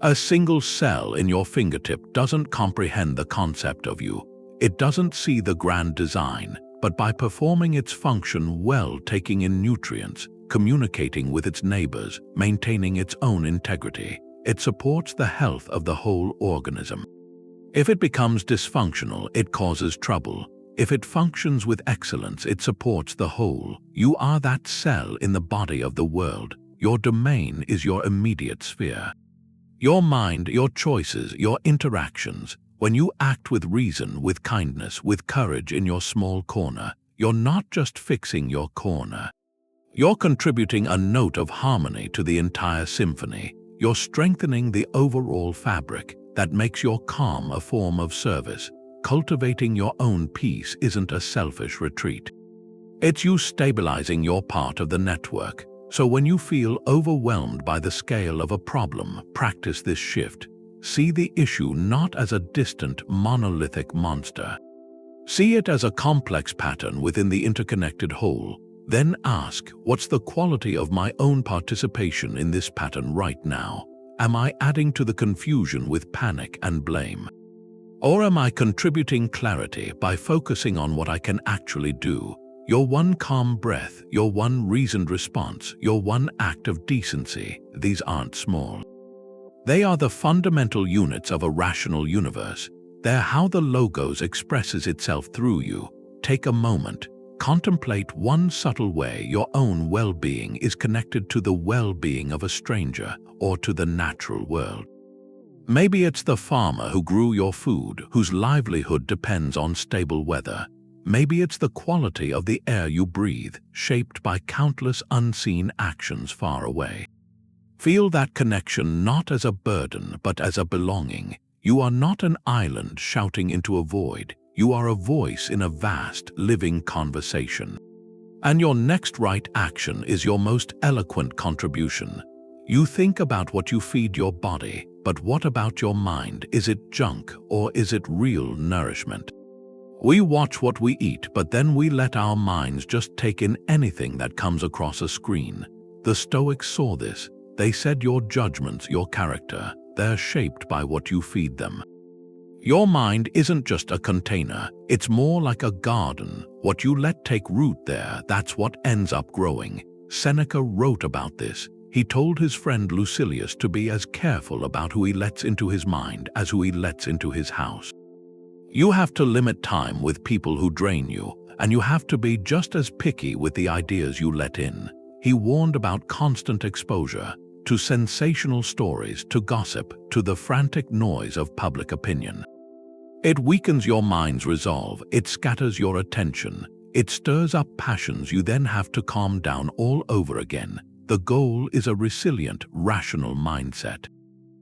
Speaker 1: A single cell in your fingertip doesn't comprehend the concept of you. It doesn't see the grand design, but by performing its function well, taking in nutrients, communicating with its neighbors, maintaining its own integrity, it supports the health of the whole organism. If it becomes dysfunctional, it causes trouble. If it functions with excellence, it supports the whole. You are that cell in the body of the world. Your domain is your immediate sphere. Your mind, your choices, your interactions. When you act with reason, with kindness, with courage in your small corner, you're not just fixing your corner. You're contributing a note of harmony to the entire symphony. You're strengthening the overall fabric that makes your calm a form of service. Cultivating your own peace isn't a selfish retreat. It's you stabilizing your part of the network. So when you feel overwhelmed by the scale of a problem, practice this shift. See the issue not as a distant, monolithic monster. See it as a complex pattern within the interconnected whole. Then ask, what's the quality of my own participation in this pattern right now? Am I adding to the confusion with panic and blame? Or am I contributing clarity by focusing on what I can actually do? Your one calm breath, your one reasoned response, your one act of decency, these aren't small. They are the fundamental units of a rational universe. They're how the logos expresses itself through you. Take a moment. Contemplate one subtle way your own well-being is connected to the well-being of a stranger or to the natural world. Maybe it's the farmer who grew your food, whose livelihood depends on stable weather. Maybe it's the quality of the air you breathe, shaped by countless unseen actions far away. Feel that connection not as a burden, but as a belonging. You are not an island shouting into a void. You are a voice in a vast, living conversation. And your next right action is your most eloquent contribution. You think about what you feed your body, but what about your mind? Is it junk or is it real nourishment? We watch what we eat, but then we let our minds just take in anything that comes across a screen. The Stoics saw this. They said your judgments, your character, they're shaped by what you feed them. Your mind isn't just a container, it's more like a garden. What you let take root there, that's what ends up growing. Seneca wrote about this. He told his friend Lucilius to be as careful about who he lets into his mind as who he lets into his house. You have to limit time with people who drain you, and you have to be just as picky with the ideas you let in. He warned about constant exposure to sensational stories, to gossip, to the frantic noise of public opinion. It weakens your mind's resolve, it scatters your attention, it stirs up passions you then have to calm down all over again. The goal is a resilient, rational mindset.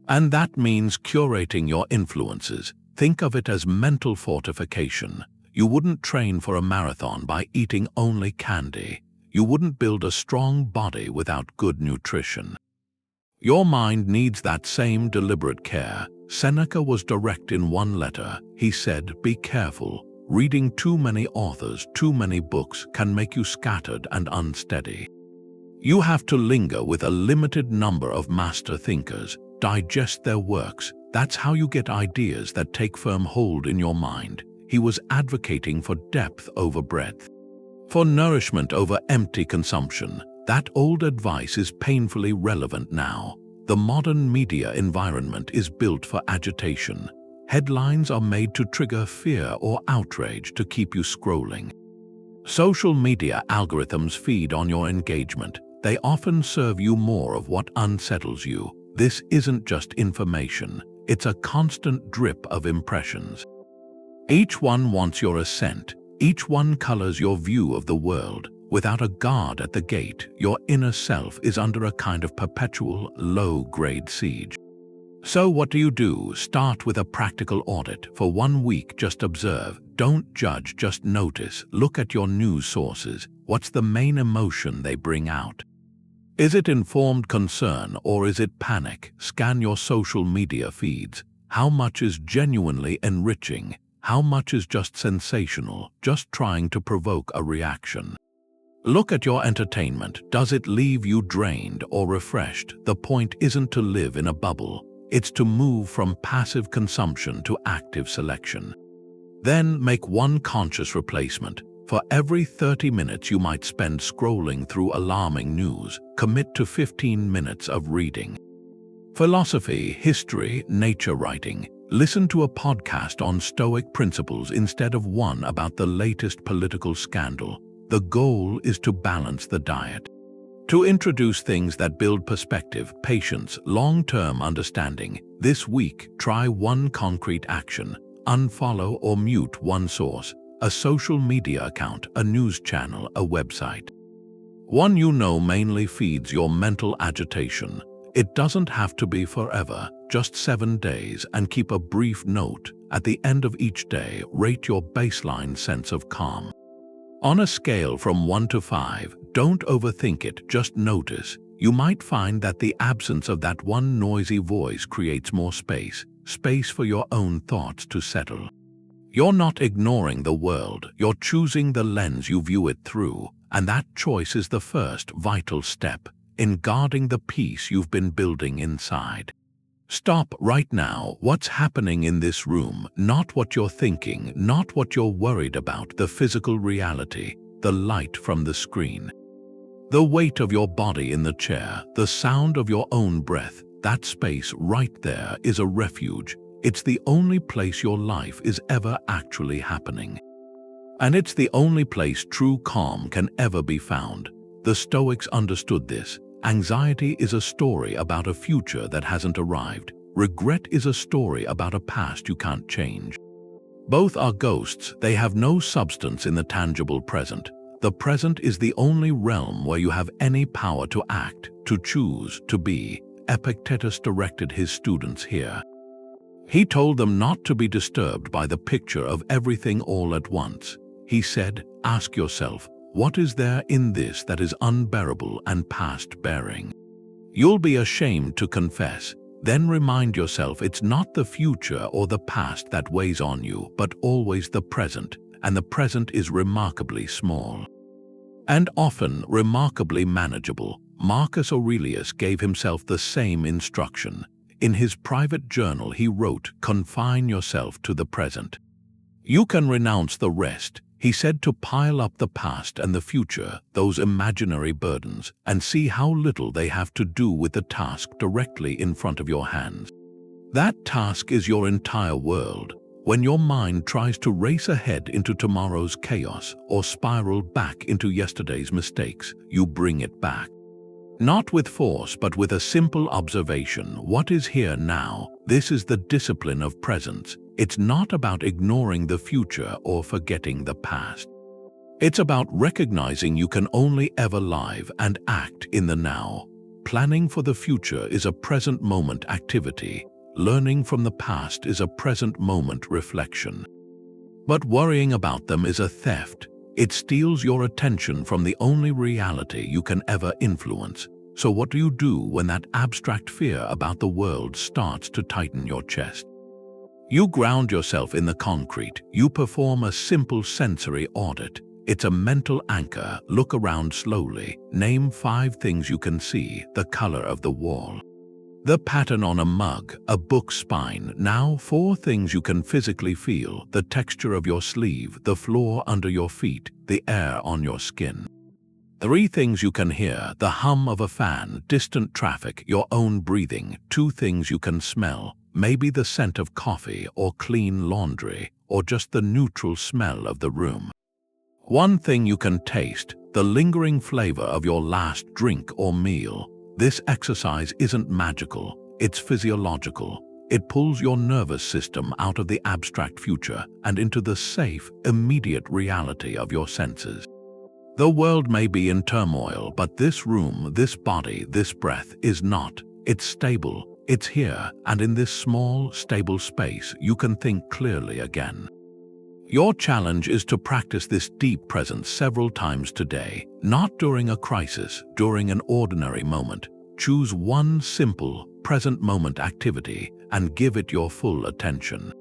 Speaker 1: And that means curating your influences. Think of it as mental fortification. You wouldn't train for a marathon by eating only candy. You wouldn't build a strong body without good nutrition. Your mind needs that same deliberate care. Seneca was direct in one letter. He said, be careful. Reading too many authors, too many books can make you scattered and unsteady. You have to linger with a limited number of master thinkers, digest their works. That's how you get ideas that take firm hold in your mind. He was advocating for depth over breadth, for nourishment over empty consumption. That old advice is painfully relevant now. The modern media environment is built for agitation. Headlines are made to trigger fear or outrage to keep you scrolling. Social media algorithms feed on your engagement. They often serve you more of what unsettles you. This isn't just information. It's a constant drip of impressions. Each one wants your assent. Each one colors your view of the world. Without a guard at the gate, your inner self is under a kind of perpetual, low-grade siege. So what do? Start with a practical audit. For 1 week, just observe. Don't judge, just notice. Look at your news sources. What's the main emotion they bring out? Is it informed concern or is it panic? Scan your social media feeds. How much is genuinely enriching? How much is just sensational, just trying to provoke a reaction? Look at your entertainment. Does it leave you drained or refreshed? The point isn't to live in a bubble. It's to move from passive consumption to active selection. Then make one conscious replacement. For every 30 minutes you might spend scrolling through alarming news, commit to 15 minutes of reading. Philosophy, history, nature writing. Listen to a podcast on Stoic principles instead of one about the latest political scandal. The goal is to balance the diet. To introduce things that build perspective, patience, long-term understanding. This week, try one concrete action. Unfollow or mute one source. A social media account, a news channel, a website. One you know mainly feeds your mental agitation. It doesn't have to be forever, just 7 days, and keep a brief note. At the end of each day, rate your baseline sense of calm. On a scale from 1 to 5, don't overthink it, just notice. You might find that the absence of that one noisy voice creates more space for your own thoughts to settle. You're not ignoring the world, you're choosing the lens you view it through, and that choice is the first vital step in guarding the peace you've been building inside. Stop right now. What's happening in this room? Not what you're thinking, not what you're worried about, the physical reality, the light from the screen. The weight of your body in the chair, the sound of your own breath, that space right there is a refuge. It's the only place your life is ever actually happening. And it's the only place true calm can ever be found. The Stoics understood this. Anxiety is a story about a future that hasn't arrived. Regret is a story about a past you can't change. Both are ghosts. They have no substance in the tangible present. The present is the only realm where you have any power to act, to choose, to be. Epictetus directed his students here. He told them not to be disturbed by the picture of everything all at once. He said, ask yourself, what is there in this that is unbearable and past bearing? You'll be ashamed to confess. Then remind yourself it's not the future or the past that weighs on you, but always the present, and the present is remarkably small. And often remarkably manageable. Marcus Aurelius gave himself the same instruction. In his private journal he wrote, confine yourself to the present. You can renounce the rest. He said to pile up the past and the future, those imaginary burdens, and see how little they have to do with the task directly in front of your hands. That task is your entire world. When your mind tries to race ahead into tomorrow's chaos or spiral back into yesterday's mistakes, you bring it back. Not with force, but with a simple observation. What is here now? This is the discipline of presence. It's not about ignoring the future or forgetting the past. It's about recognizing you can only ever live and act in the now. Planning for the future is a present moment activity. Learning from the past is a present moment reflection. But worrying about them is a theft. It steals your attention from the only reality you can ever influence. So what do you do when that abstract fear about the world starts to tighten your chest? You ground yourself in the concrete. You perform a simple sensory audit. It's a mental anchor. Look around slowly. Name 5 things you can see: the color of the wall, the pattern on a mug, a book spine. Now 4 things you can physically feel: the texture of your sleeve, the floor under your feet, the air on your skin. 3 things you can hear: the hum of a fan, distant traffic, your own breathing. 2 things you can smell, maybe the scent of coffee or clean laundry, or just the neutral smell of the room. 1 thing you can taste, the lingering flavor of your last drink or meal. This exercise isn't magical, it's physiological. It pulls your nervous system out of the abstract future and into the safe, immediate reality of your senses. The world may be in turmoil, but this room, this body, this breath is not. It's stable, it's here, and in this small, stable space, you can think clearly again. Your challenge is to practice this deep presence several times today, not during a crisis, during an ordinary moment. Choose one simple, present moment activity and give it your full attention.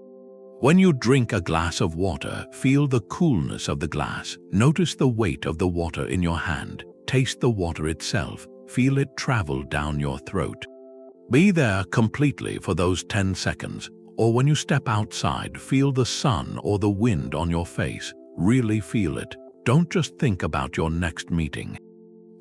Speaker 1: When you drink a glass of water, feel the coolness of the glass. Notice the weight of the water in your hand. Taste the water itself. Feel it travel down your throat. Be there completely for those 10 seconds. Or when you step outside, feel the sun or the wind on your face. Really feel it. Don't just think about your next meeting.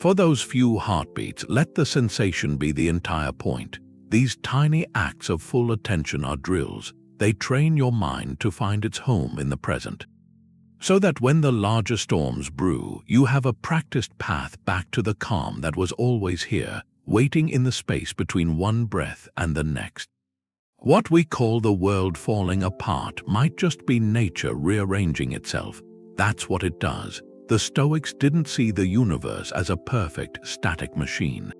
Speaker 1: For those few heartbeats, let the sensation be the entire point. These tiny acts of full attention are drills. They train your mind to find its home in the present. So that when the larger storms brew, you have a practiced path back to the calm that was always here, waiting in the space between one breath and the next. What we call the world falling apart might just be nature rearranging itself. That's what it does. The Stoics didn't see the universe as a perfect, static machine.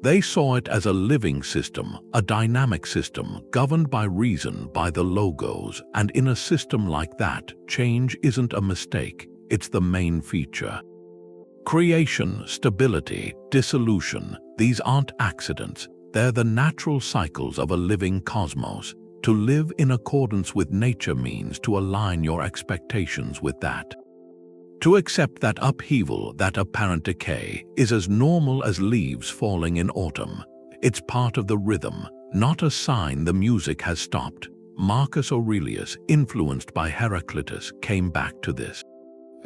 Speaker 1: They saw it as a living system, a dynamic system governed by reason, by the logos, and in a system like that, change isn't a mistake, it's the main feature. Creation, stability, dissolution, these aren't accidents, they're the natural cycles of a living cosmos. To live in accordance with nature means to align your expectations with that. To accept that upheaval, that apparent decay, is as normal as leaves falling in autumn. It's part of the rhythm, not a sign the music has stopped. Marcus Aurelius, influenced by Heraclitus, came back to this.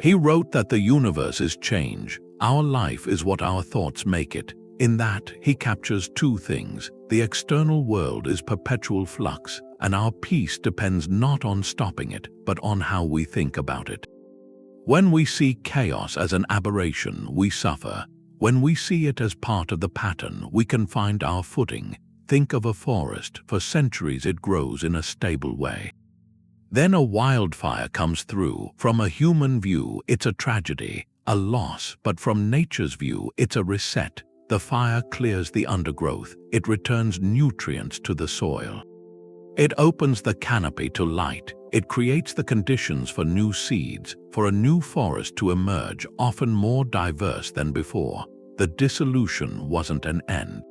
Speaker 1: He wrote that the universe is change. Our life is what our thoughts make it. In that, he captures two things. The external world is perpetual flux, and our peace depends not on stopping it, but on how we think about it. When we see chaos as an aberration, we suffer. When we see it as part of the pattern, we can find our footing. Think of a forest. For centuries it grows in a stable way. Then a wildfire comes through. From a human view, it's a tragedy, a loss, but from nature's view, it's a reset. The fire clears the undergrowth. It returns nutrients to the soil. It opens the canopy to light. It creates the conditions for new seeds, for a new forest to emerge, often more diverse than before. The dissolution wasn't an end.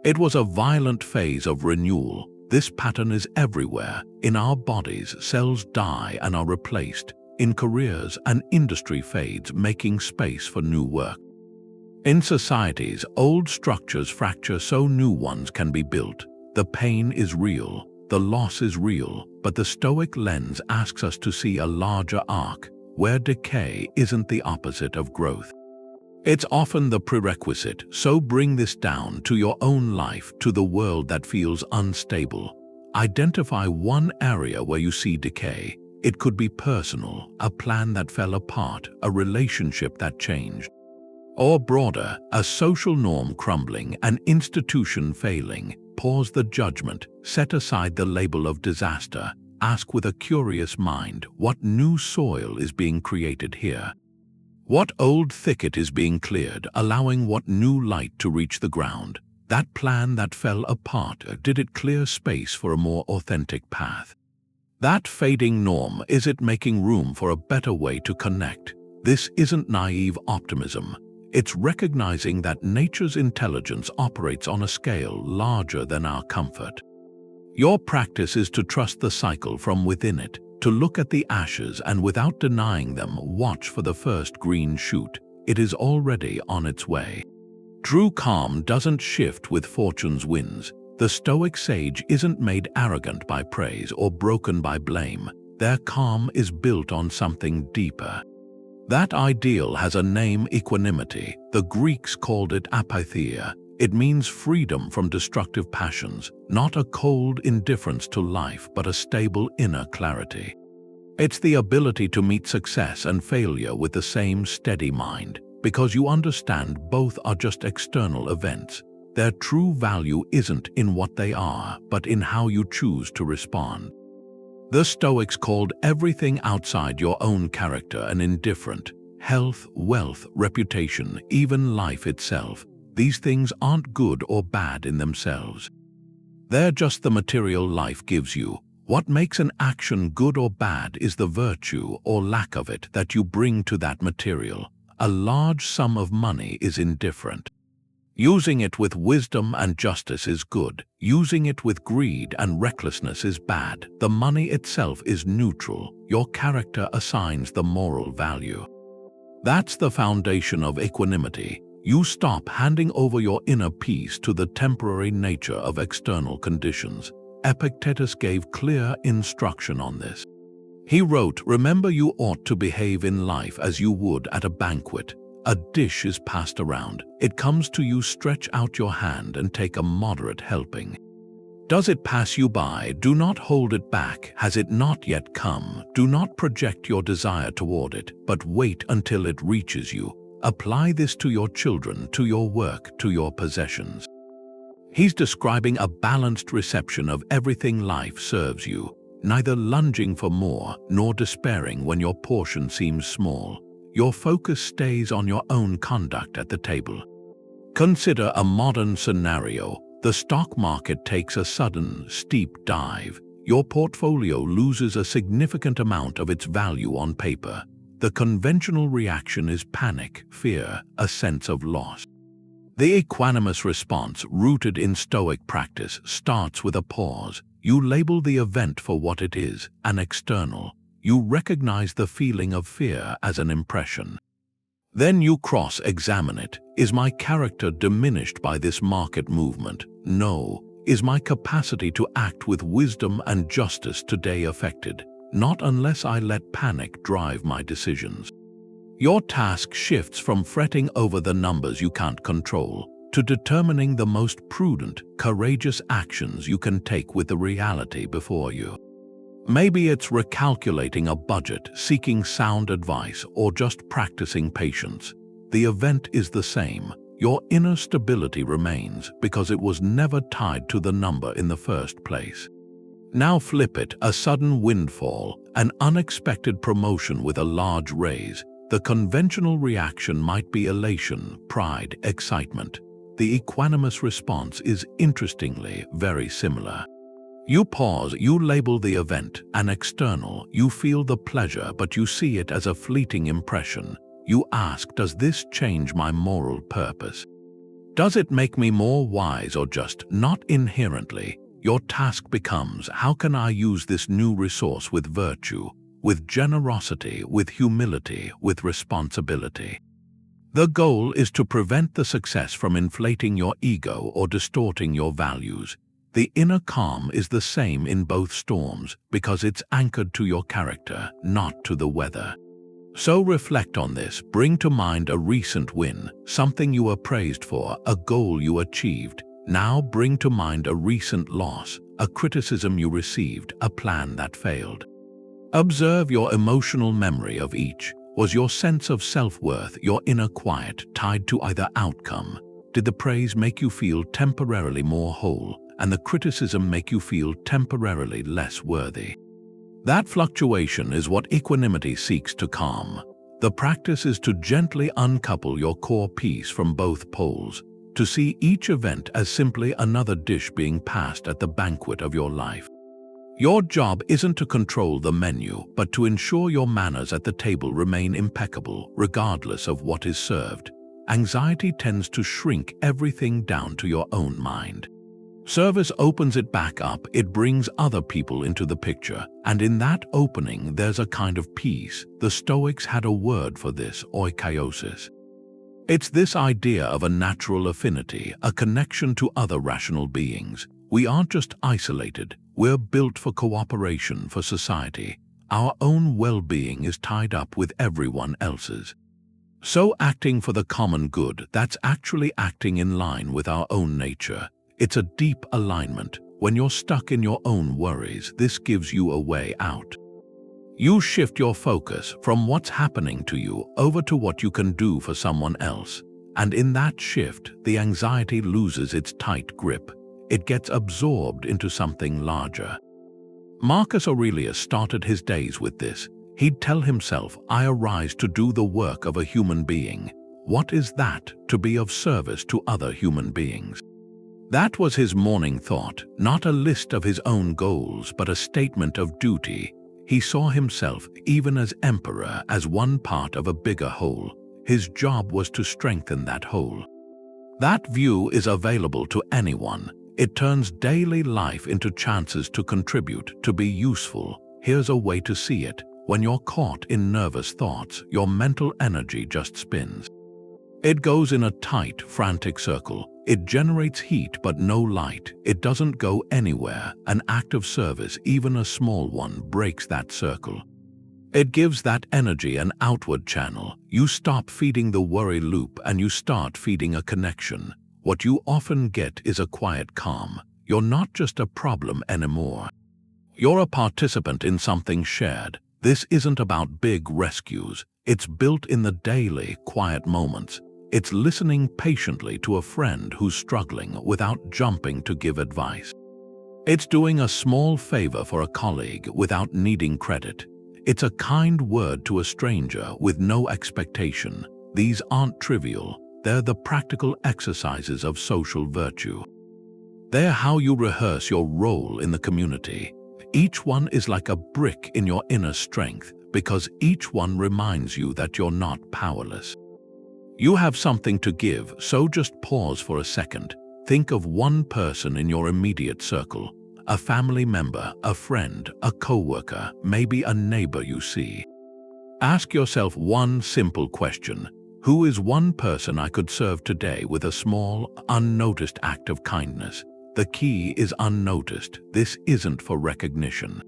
Speaker 1: It was a violent phase of renewal. This pattern is everywhere. In our bodies, cells die and are replaced. In careers, an industry fades, making space for new work. In societies, old structures fracture so new ones can be built. The pain is real. The loss is real, but the Stoic lens asks us to see a larger arc, where decay isn't the opposite of growth. It's often the prerequisite, so bring this down to your own life, to the world that feels unstable. Identify one area where you see decay. It could be personal, a plan that fell apart, a relationship that changed. Or broader, a social norm crumbling, an institution failing. Pause the judgment, set aside the label of disaster, ask with a curious mind, what new soil is being created here? What old thicket is being cleared, allowing what new light to reach the ground? That plan that fell apart, did it clear space for a more authentic path? That fading norm, is it making room for a better way to connect? This isn't naive optimism. It's recognizing that nature's intelligence operates on a scale larger than our comfort. Your practice is to trust the cycle from within it, to look at the ashes and without denying them, watch for the first green shoot. It is already on its way. True calm doesn't shift with fortune's winds. The Stoic sage isn't made arrogant by praise or broken by blame. Their calm is built on something deeper. That ideal has a name: equanimity. The Greeks called it Apprehension. It means freedom from destructive passions, not a cold indifference to life, but a stable inner clarity. It's the ability to meet success and failure with the same steady mind, because you understand both are just external events. Their true value isn't in what they are, but in how you choose to respond. The Stoics called everything outside your own character an indifferent. Health, wealth, reputation, even life itself. These things aren't good or bad in themselves. They're just the material life gives you. What makes an action good or bad is the virtue or lack of it that you bring to that material. A large sum of money is indifferent. Using it with wisdom and justice is good. Using it with greed and recklessness is bad. The money itself is neutral. Your character assigns the moral value. That's the foundation of equanimity. You stop handing over your inner peace to the temporary nature of external conditions. Epictetus gave clear instruction on this. He wrote, "Remember, you ought to behave in life as you would at a banquet. A dish is passed around. It comes to you, stretch out your hand and take a moderate helping. Does it pass you by? Do not hold it back. Has it not yet come? Do not project your desire toward it, but wait until it reaches you. Apply this to your children, to your work, to your possessions." He's describing a balanced reception of everything life serves you, neither lunging for more nor despairing when your portion seems small. Your focus stays on your own conduct at the table. Consider a modern scenario. The stock market takes a sudden, steep dive. Your portfolio loses a significant amount of its value on paper. The conventional reaction is panic, fear, a sense of loss. The equanimous response, rooted in Stoic practice, starts with a pause. You label the event for what it is, an external. You recognize the feeling of fear as an impression. Then you cross-examine it. Is my character diminished by this market movement? No. Is my capacity to act with wisdom and justice today affected? Not unless I let panic drive my decisions. Your task shifts from fretting over the numbers you can't control to determining the most prudent, courageous actions you can take with the reality before you. Maybe it's recalculating a budget, seeking sound advice, or just practicing patience. The event is the same. Your inner stability remains because it was never tied to the number in the first place. Now flip it, a sudden windfall, an unexpected promotion with a large raise. The conventional reaction might be elation, pride, excitement. The equanimous response is, interestingly, very similar. You pause, you label the event an external, you feel the pleasure but you see it as a fleeting impression. You ask, does this change my moral purpose? Does it make me more wise or just? Not inherently. Your task becomes, how can I use this new resource with virtue, with generosity, with humility, with responsibility? The goal is to prevent the success from inflating your ego or distorting your values. The inner calm is the same in both storms because it's anchored to your character, not to the weather. So reflect on this, bring to mind a recent win, something you were praised for, a goal you achieved. Now bring to mind a recent loss, a criticism you received, a plan that failed. Observe your emotional memory of each. Was your sense of self-worth, your inner quiet, tied to either outcome? Did the praise make you feel temporarily more whole, and the criticism make you feel temporarily less worthy? That fluctuation is what equanimity seeks to calm. The practice is to gently uncouple your core peace from both poles, to see each event as simply another dish being passed at the banquet of your life. Your job isn't to control the menu, but to ensure your manners at the table remain impeccable, regardless of what is served. Anxiety tends to shrink everything down to your own mind. Service opens it back up, it brings other people into the picture, and in that opening there's a kind of peace. The Stoics had a word for this, oikoiosis. It's this idea of a natural affinity, a connection to other rational beings. We aren't just isolated, we're built for cooperation, for society. Our own well-being is tied up with everyone else's. So acting for the common good, that's actually acting in line with our own nature. It's a deep alignment. When you're stuck in your own worries, this gives you a way out. You shift your focus from what's happening to you over to what you can do for someone else. And in that shift, the anxiety loses its tight grip. It gets absorbed into something larger. Marcus Aurelius started his days with this. He'd tell himself, I arise to do the work of a human being. What is that? To be of service to other human beings. That was his morning thought, not a list of his own goals, but a statement of duty. He saw himself, even as emperor, as one part of a bigger whole. His job was to strengthen that whole. That view is available to anyone. It turns daily life into chances to contribute, to be useful. Here's a way to see it. When you're caught in nervous thoughts, your mental energy just spins. It goes in a tight, frantic circle. It generates heat but no light. It doesn't go anywhere. An act of service, even a small one, breaks that circle. It gives that energy an outward channel. You stop feeding the worry loop and you start feeding a connection. What you often get is a quiet calm. You're not just a problem anymore. You're a participant in something shared. This isn't about big rescues. It's built in the daily, quiet moments. It's listening patiently to a friend who's struggling without jumping to give advice. It's doing a small favor for a colleague without needing credit. It's a kind word to a stranger with no expectation. These aren't trivial. They're the practical exercises of social virtue. They're how you rehearse your role in the community. Each one is like a brick in your inner strength, because each one reminds you that you're not powerless. You have something to give, so just pause for a second. Think of one person in your immediate circle, a family member, a friend, a coworker, maybe a neighbor you see. Ask yourself one simple question. Who is one person I could serve today with a small, unnoticed act of kindness? The key is unnoticed. This isn't for recognition.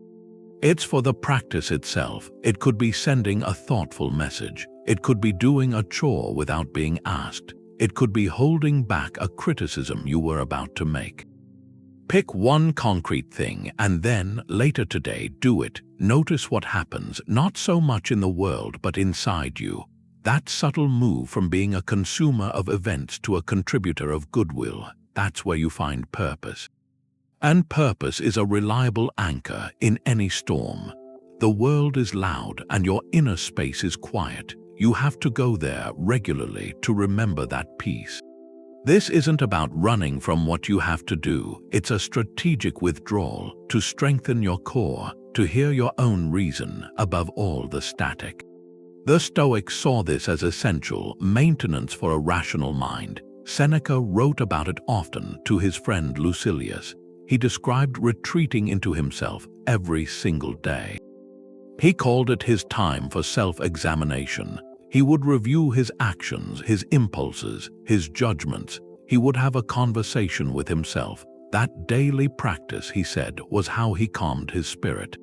Speaker 1: It's for the practice itself. It could be sending a thoughtful message. It could be doing a chore without being asked. It could be holding back a criticism you were about to make. Pick one concrete thing and then, later today, do it. Notice what happens, not so much in the world but inside you. That subtle move from being a consumer of events to a contributor of goodwill, that's where you find purpose. And purpose is a reliable anchor in any storm. The world is loud and your inner space is quiet. You have to go there regularly to remember that peace. This isn't about running from what you have to do. It's a strategic withdrawal to strengthen your core, to hear your own reason above all the static. The Stoics saw this as essential maintenance for a rational mind. Seneca wrote about it often to his friend Lucilius. He described retreating into himself every single day. He called it his time for self-examination. He would review his actions, his impulses, his judgments. He would have a conversation with himself. That daily practice, he said, was how he calmed his spirit,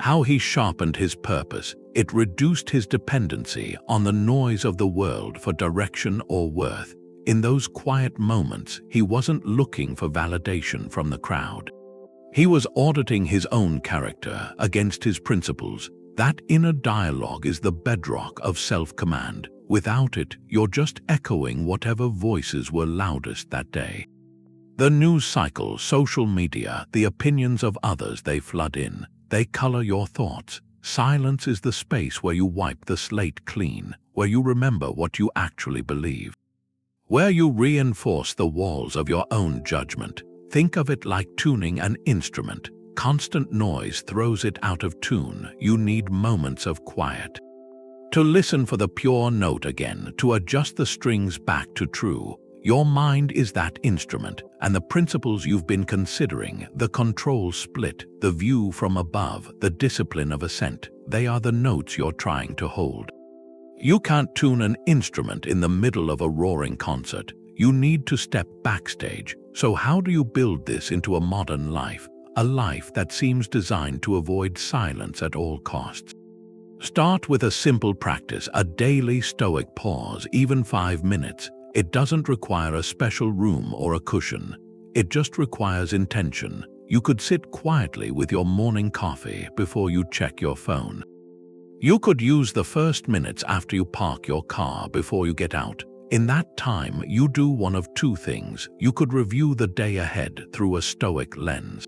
Speaker 1: how he sharpened his purpose. It reduced his dependency on the noise of the world for direction or worth. In those quiet moments, he wasn't looking for validation from the crowd. He was auditing his own character against his principles. That inner dialogue is the bedrock of self-command. Without it, you're just echoing whatever voices were loudest that day. The news cycle, social media, the opinions of others, they flood in. They color your thoughts. Silence is the space where you wipe the slate clean, where you remember what you actually believe, where you reinforce the walls of your own judgment. Think of it like tuning an instrument. Constant noise throws it out of tune. You need moments of quiet to listen for the pure note again, to adjust the strings back to true. Your mind is that instrument, and the principles you've been considering, the control split, the view from above, the discipline of assent, they are the notes you're trying to hold. You can't tune an instrument in the middle of a roaring concert. You need to step backstage. So how do you build this into a modern life? A life that seems designed to avoid silence at all costs. Start with a simple practice, a daily Stoic pause, even 5 minutes. It doesn't require a special room or a cushion. It just requires intention. You could sit quietly with your morning coffee before you check your phone. You could use the first minutes after you park your car before you get out. In that time, you do one of two things. You could review the day ahead through a Stoic lens.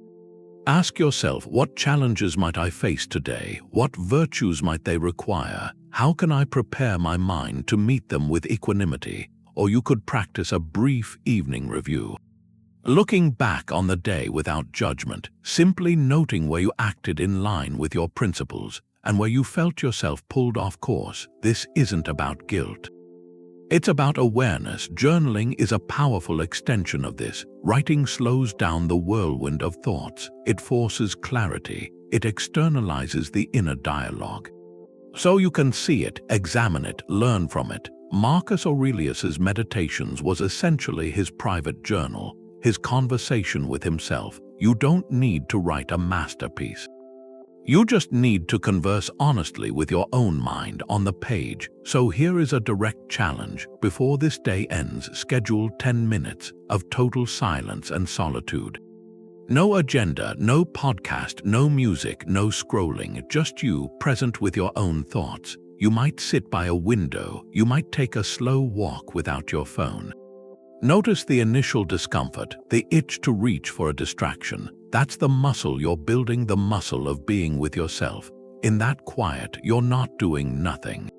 Speaker 1: Ask yourself, what challenges might I face today? What virtues might they require? How can I prepare my mind to meet them with equanimity? Or you could practice a brief evening review. Looking back on the day without judgment, simply noting where you acted in line with your principles and where you felt yourself pulled off course. This isn't about guilt. It's about awareness. Journaling is a powerful extension of this. Writing slows down the whirlwind of thoughts. It forces clarity. It externalizes the inner dialogue. So you can see it, examine it, learn from it. Marcus Aurelius's Meditations was essentially his private journal, his conversation with himself. You don't need to write a masterpiece. You just need to converse honestly with your own mind on the page. So here is a direct challenge. Before this day ends, schedule 10 minutes of total silence and solitude. No agenda, no podcast, no music, no scrolling, just you present with your own thoughts. You might sit by a window, you might take a slow walk without your phone. Notice the initial discomfort, the itch to reach for a distraction. That's the muscle you're building, the muscle of being with yourself. In that quiet, you're not doing nothing.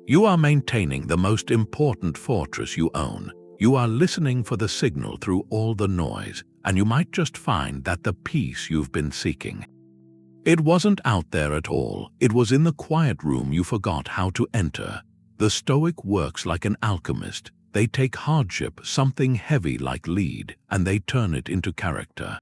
Speaker 1: You are maintaining the most important fortress you own. You are listening for the signal through all the noise, and you might just find that the peace you've been seeking. It wasn't out there at all. It was in the quiet room you forgot how to enter. The Stoic works like an alchemist. They take hardship, something heavy like lead, and they turn it into character.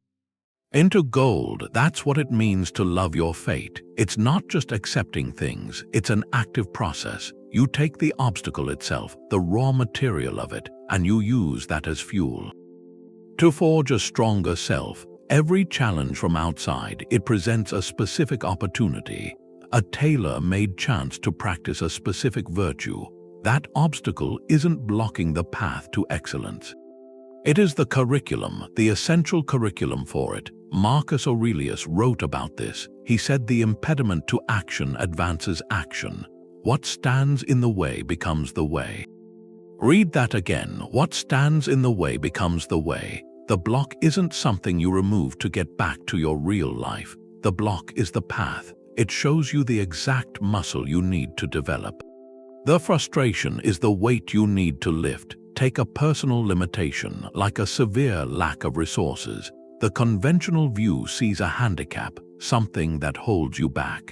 Speaker 1: Into gold. That's what it means to love your fate. It's not just accepting things, it's an active process. You take the obstacle itself, the raw material of it, and you use that as fuel. To forge a stronger self, every challenge from outside, it presents a specific opportunity, a tailor-made chance to practice a specific virtue. That obstacle isn't blocking the path to excellence. It is the curriculum, the essential curriculum for it. Marcus Aurelius wrote about this. He said the impediment to action advances action. What stands in the way becomes the way. Read that again. What stands in the way becomes the way. The block isn't something you remove to get back to your real life. The block is the path. It shows you the exact muscle you need to develop. The frustration is the weight you need to lift. Take a personal limitation, like a severe lack of resources. The conventional view sees a handicap, something that holds you back.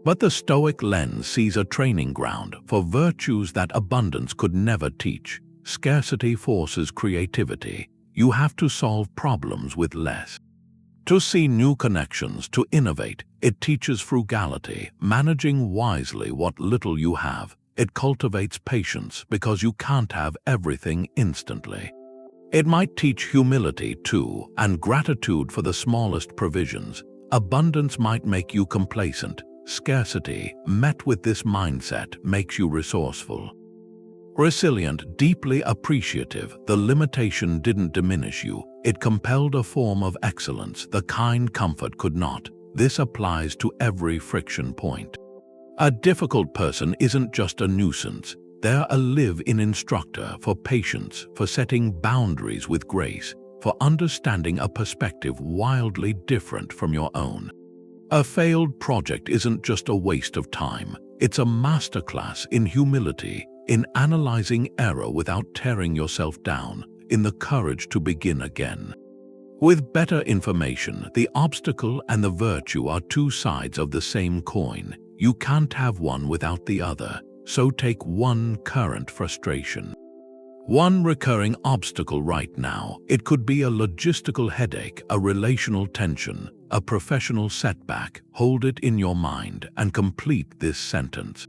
Speaker 1: But the Stoic lens sees a training ground for virtues that abundance could never teach. Scarcity forces creativity. You have to solve problems with less. To see new connections, to innovate, it teaches frugality, managing wisely what little you have. It cultivates patience because you can't have everything instantly. It might teach humility too, and gratitude for the smallest provisions. Abundance might make you complacent. Scarcity, met with this mindset, makes you resourceful. Resilient, deeply appreciative. The limitation didn't diminish you. It compelled a form of excellence the kind comfort could not. This applies to every friction point. A difficult person isn't just a nuisance. They're a live-in instructor for patience, for setting boundaries with grace, for understanding a perspective wildly different from your own. A failed project isn't just a waste of time. It's a masterclass in humility, in analyzing error without tearing yourself down, in the courage to begin again. With better information, the obstacle and the virtue are two sides of the same coin. You can't have one without the other, so take one current frustration. One recurring obstacle right now. It could be a logistical headache, a relational tension, a professional setback. Hold it in your mind and complete this sentence.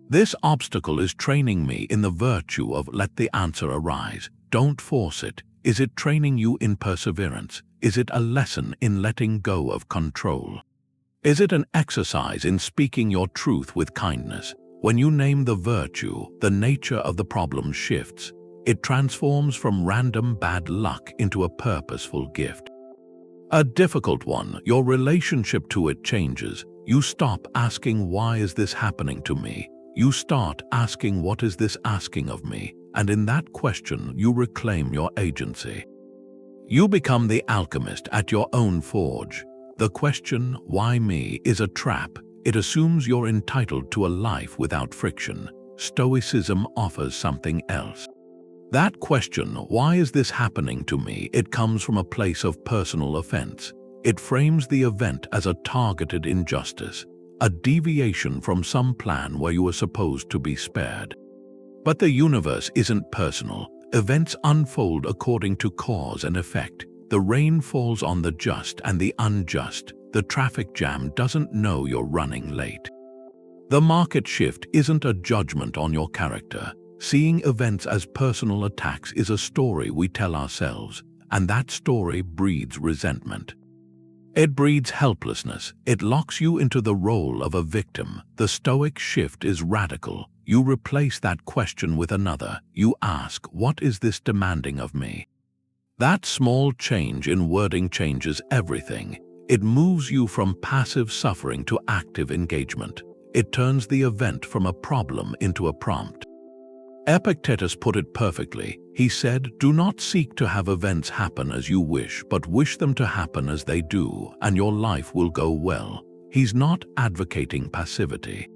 Speaker 1: This obstacle is training me in the virtue of let the answer arise. Don't force it. Is it training you in perseverance? Is it a lesson in letting go of control? Is it an exercise in speaking your truth with kindness? When you name the virtue, the nature of the problem shifts. It transforms from random bad luck into a purposeful gift. A difficult one, your relationship to it changes. You stop asking, why is this happening to me? You start asking, what is this asking of me? And in that question, you reclaim your agency. You become the alchemist at your own forge. The question, why me, is a trap. It assumes you're entitled to a life without friction. Stoicism offers something else. That question, why is this happening to me, it comes from a place of personal offense. It frames the event as a targeted injustice, a deviation from some plan where you were supposed to be spared. But the universe isn't personal. Events unfold according to cause and effect. The rain falls on the just and the unjust. The traffic jam doesn't know you're running late. The market shift isn't a judgment on your character. Seeing events as personal attacks is a story we tell ourselves, and that story breeds resentment. It breeds helplessness. It locks you into the role of a victim. The Stoic shift is radical. You replace that question with another. You ask, what is this demanding of me? That small change in wording changes everything. It moves you from passive suffering to active engagement. It turns the event from a problem into a prompt. Epictetus put it perfectly. He said, do not seek to have events happen as you wish, but wish them to happen as they do, and your life will go well. He's not advocating passivity.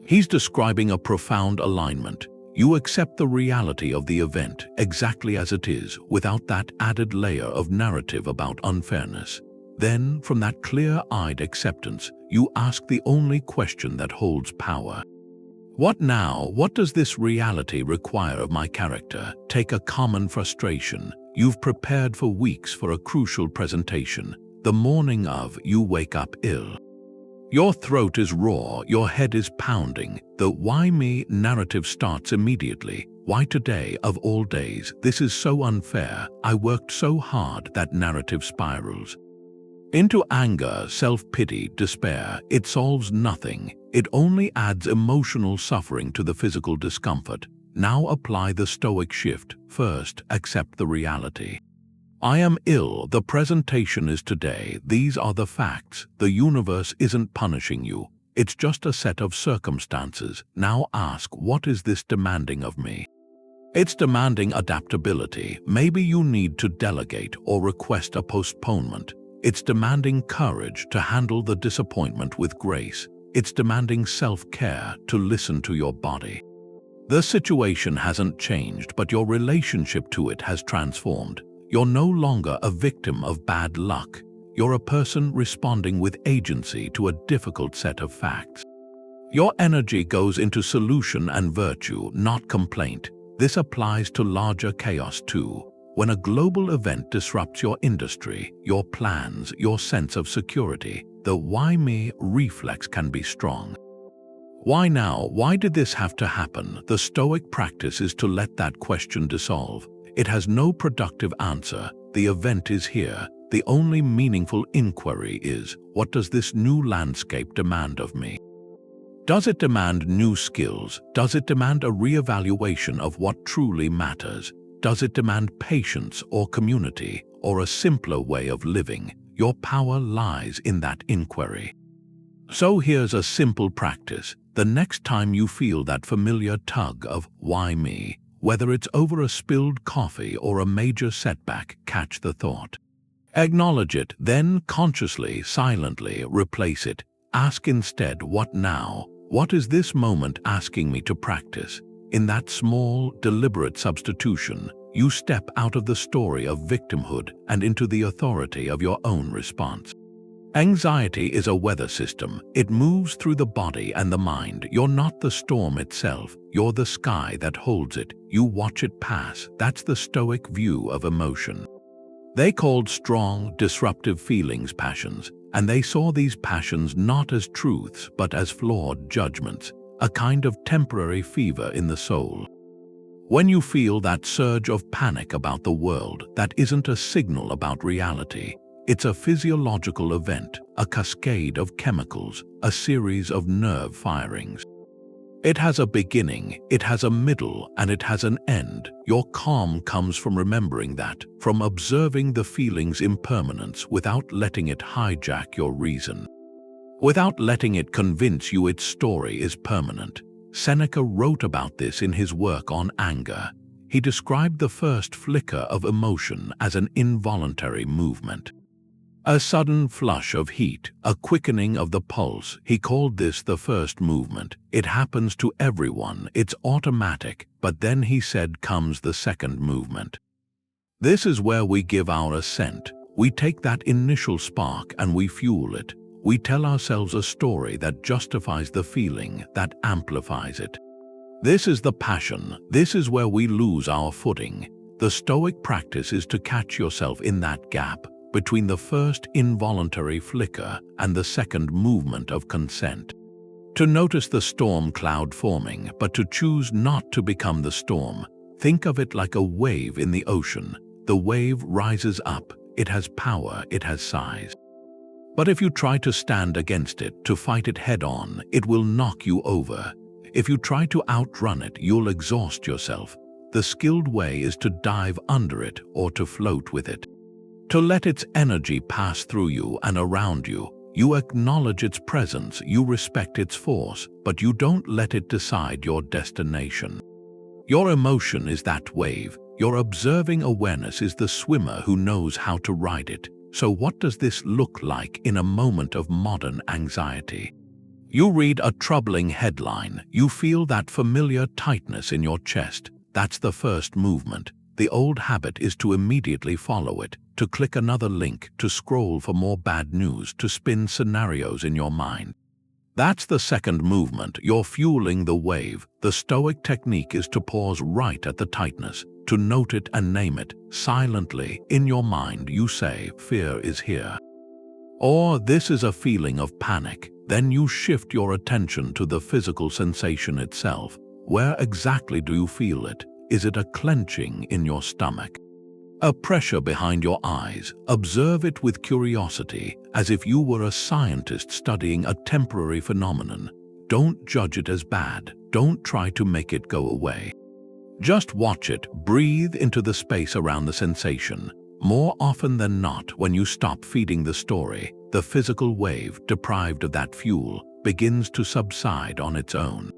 Speaker 1: He's describing a profound alignment. You accept the reality of the event exactly as it is, without that added layer of narrative about unfairness. Then, from that clear-eyed acceptance, you ask the only question that holds power. What now? What does this reality require of my character? Take a common frustration. You've prepared for weeks for a crucial presentation. The morning of, you wake up ill. Your throat is raw, your head is pounding. The why me narrative starts immediately. Why today, of all days? This is so unfair. I worked so hard. That narrative spirals into anger, self-pity, despair. It solves nothing. It only adds emotional suffering to the physical discomfort. Now apply the Stoic shift. First, accept the reality. I am ill. The presentation is today. These are the facts. The universe isn't punishing you. It's just a set of circumstances. Now ask, what is this demanding of me? It's demanding adaptability. Maybe you need to delegate or request a postponement. It's demanding courage to handle the disappointment with grace. It's demanding self-care to listen to your body. The situation hasn't changed, but your relationship to it has transformed. You're no longer a victim of bad luck. You're a person responding with agency to a difficult set of facts. Your energy goes into solution and virtue, not complaint. This applies to larger chaos too. When a global event disrupts your industry, your plans, your sense of security, the why me reflex can be strong. Why now? Why did this have to happen? The Stoic practice is to let that question dissolve. It has no productive answer. The event is here. The only meaningful inquiry is, what does this new landscape demand of me? Does it demand new skills? Does it demand a reevaluation of what truly matters? Does it demand patience or community, or a simpler way of living? Your power lies in that inquiry. So here's a simple practice. The next time you feel that familiar tug of why me, whether it's over a spilled coffee or a major setback, catch the thought. Acknowledge it, then consciously, silently replace it. Ask instead, what now? What is this moment asking me to practice? In that small, deliberate substitution, you step out of the story of victimhood and into the authority of your own response. Anxiety is a weather system. It moves through the body and the mind. You're not the storm itself. You're the sky that holds it. You watch it pass. That's the Stoic view of emotion. They called strong, disruptive feelings passions, and they saw these passions not as truths but as flawed judgments, a kind of temporary fever in the soul. When you feel that surge of panic about the world, that isn't a signal about reality. It's a physiological event, a cascade of chemicals, a series of nerve firings. It has a beginning, it has a middle, and it has an end. Your calm comes from remembering that, from observing the feeling's impermanence without letting it hijack your reason. Without letting it convince you its story is permanent. Seneca wrote about this in his work on anger. He described the first flicker of emotion as an involuntary movement. A sudden flush of heat, a quickening of the pulse. He called this the first movement. It happens to everyone, it's automatic, but then he said comes the second movement. This is where we give our assent. We take that initial spark and we fuel it. We tell ourselves a story that justifies the feeling, that amplifies it. This is the passion. This is where we lose our footing. The Stoic practice is to catch yourself in that gap between the first involuntary flicker and the second movement of consent. To notice the storm cloud forming, but to choose not to become the storm. Think of it like a wave in the ocean. The wave rises up. It has power, it has size. But if you try to stand against it, to fight it head-on, it will knock you over. If you try to outrun it, you'll exhaust yourself. The skilled way is to dive under it or to float with it. To let its energy pass through you and around you. You acknowledge its presence, you respect its force, but you don't let it decide your destination. Your emotion is that wave. Your observing awareness is the swimmer who knows how to ride it. So what does this look like in a moment of modern anxiety? You read a troubling headline. You feel that familiar tightness in your chest. That's the first movement. The old habit is to immediately follow it, to click another link, to scroll for more bad news, to spin scenarios in your mind. That's the second movement. You're fueling the wave. The Stoic technique is to pause right at the tightness, to note it and name it. Silently, in your mind, you say, fear is here. Or this is a feeling of panic. Then you shift your attention to the physical sensation itself. Where exactly do you feel it? Is it a clenching in your stomach? A pressure behind your eyes? Observe it with curiosity, as if you were a scientist studying a temporary phenomenon. Don't judge it as bad. Don't try to make it go away. Just watch it, breathe into the space around the sensation. More often than not, when you stop feeding the story, the physical wave, deprived of that fuel, begins to subside on its own.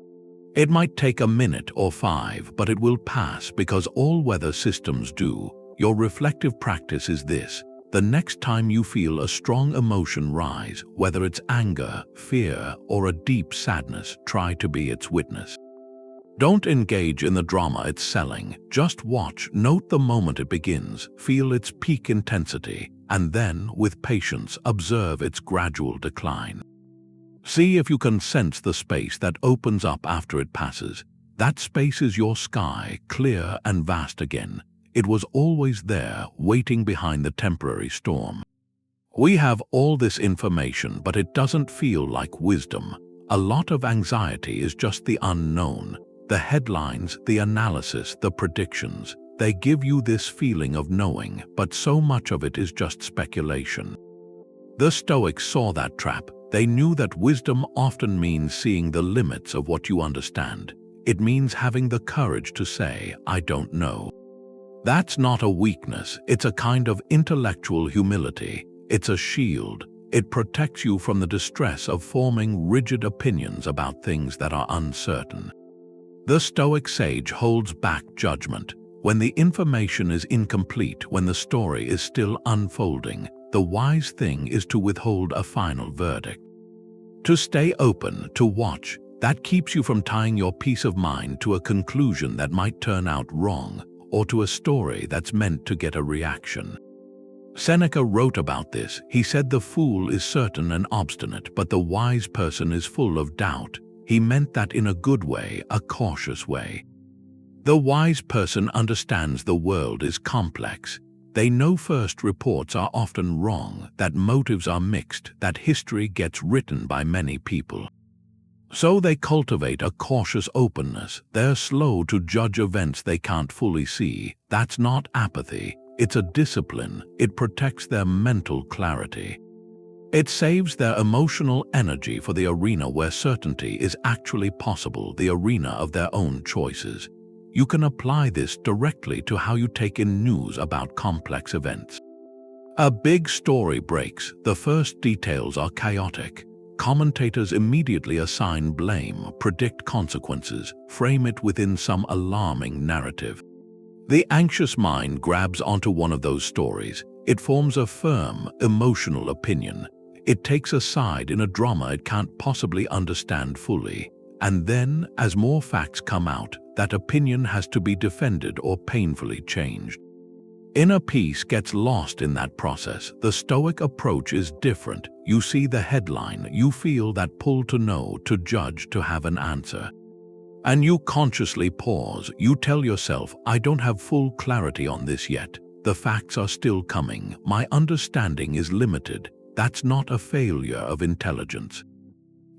Speaker 1: It might take a minute or 5, but it will pass because all weather systems do. Your reflective practice is this. The next time you feel a strong emotion rise, whether it's anger, fear, or a deep sadness, try to be its witness. Don't engage in the drama it's selling. Just watch, note the moment it begins, feel its peak intensity, and then, with patience, observe its gradual decline. See if you can sense the space that opens up after it passes. That space is your sky, clear and vast again. It was always there, waiting behind the temporary storm. We have all this information, but it doesn't feel like wisdom. A lot of anxiety is just the unknown. The headlines, the analysis, the predictions, they give you this feeling of knowing, but so much of it is just speculation. The Stoics saw that trap. They knew that wisdom often means seeing the limits of what you understand. It means having the courage to say, I don't know. That's not a weakness, it's a kind of intellectual humility. It's a shield. It protects you from the distress of forming rigid opinions about things that are uncertain. The Stoic sage holds back judgment. When the information is incomplete, when the story is still unfolding, the wise thing is to withhold a final verdict. To stay open, to watch, that keeps you from tying your peace of mind to a conclusion that might turn out wrong, or to a story that's meant to get a reaction. Seneca wrote about this. He said the fool is certain and obstinate, but the wise person is full of doubt. He meant that in a good way, a cautious way. The wise person understands the world is complex. They know first reports are often wrong, that motives are mixed, that history gets written by many people. So they cultivate a cautious openness. They're slow to judge events they can't fully see. That's not apathy. It's a discipline. It protects their mental clarity. It saves their emotional energy for the arena where certainty is actually possible, the arena of their own choices. You can apply this directly to how you take in news about complex events. A big story breaks. The first details are chaotic. Commentators immediately assign blame, predict consequences, frame it within some alarming narrative. The anxious mind grabs onto one of those stories. It forms a firm, emotional opinion. It takes a side in a drama it can't possibly understand fully. And then, as more facts come out, that opinion has to be defended or painfully changed. Inner peace gets lost in that process. The Stoic approach is different. You see the headline, you feel that pull to know, to judge, to have an answer. And you consciously pause. You tell yourself, I don't have full clarity on this yet. The facts are still coming. My understanding is limited. That's not a failure of intelligence.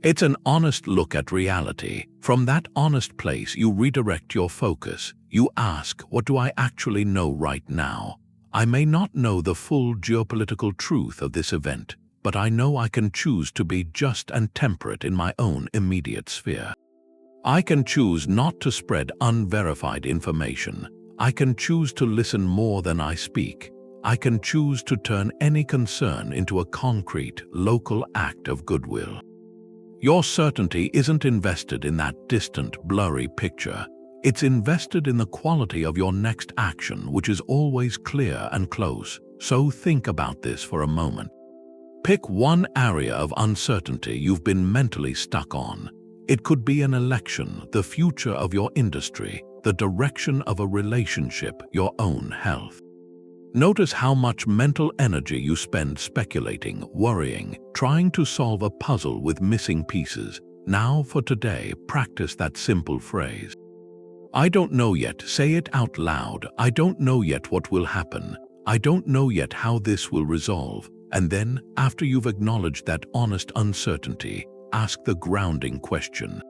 Speaker 1: It's an honest look at reality. From that honest place, you redirect your focus. You ask, what do I actually know right now? I may not know the full geopolitical truth of this event, but I know I can choose to be just and temperate in my own immediate sphere. I can choose not to spread unverified information. I can choose to listen more than I speak. I can choose to turn any concern into a concrete, local act of goodwill. Your certainty isn't invested in that distant, blurry picture. It's invested in the quality of your next action, which is always clear and close. So think about this for a moment. Pick one area of uncertainty you've been mentally stuck on. It could be an election, the future of your industry, the direction of a relationship, your own health. Notice how much mental energy you spend speculating, worrying, trying to solve a puzzle with missing pieces. Now, for today, practice that simple phrase. I don't know yet. Say it out loud. I don't know yet what will happen. I don't know yet how this will resolve. And then, after you've acknowledged that honest uncertainty, ask the grounding question.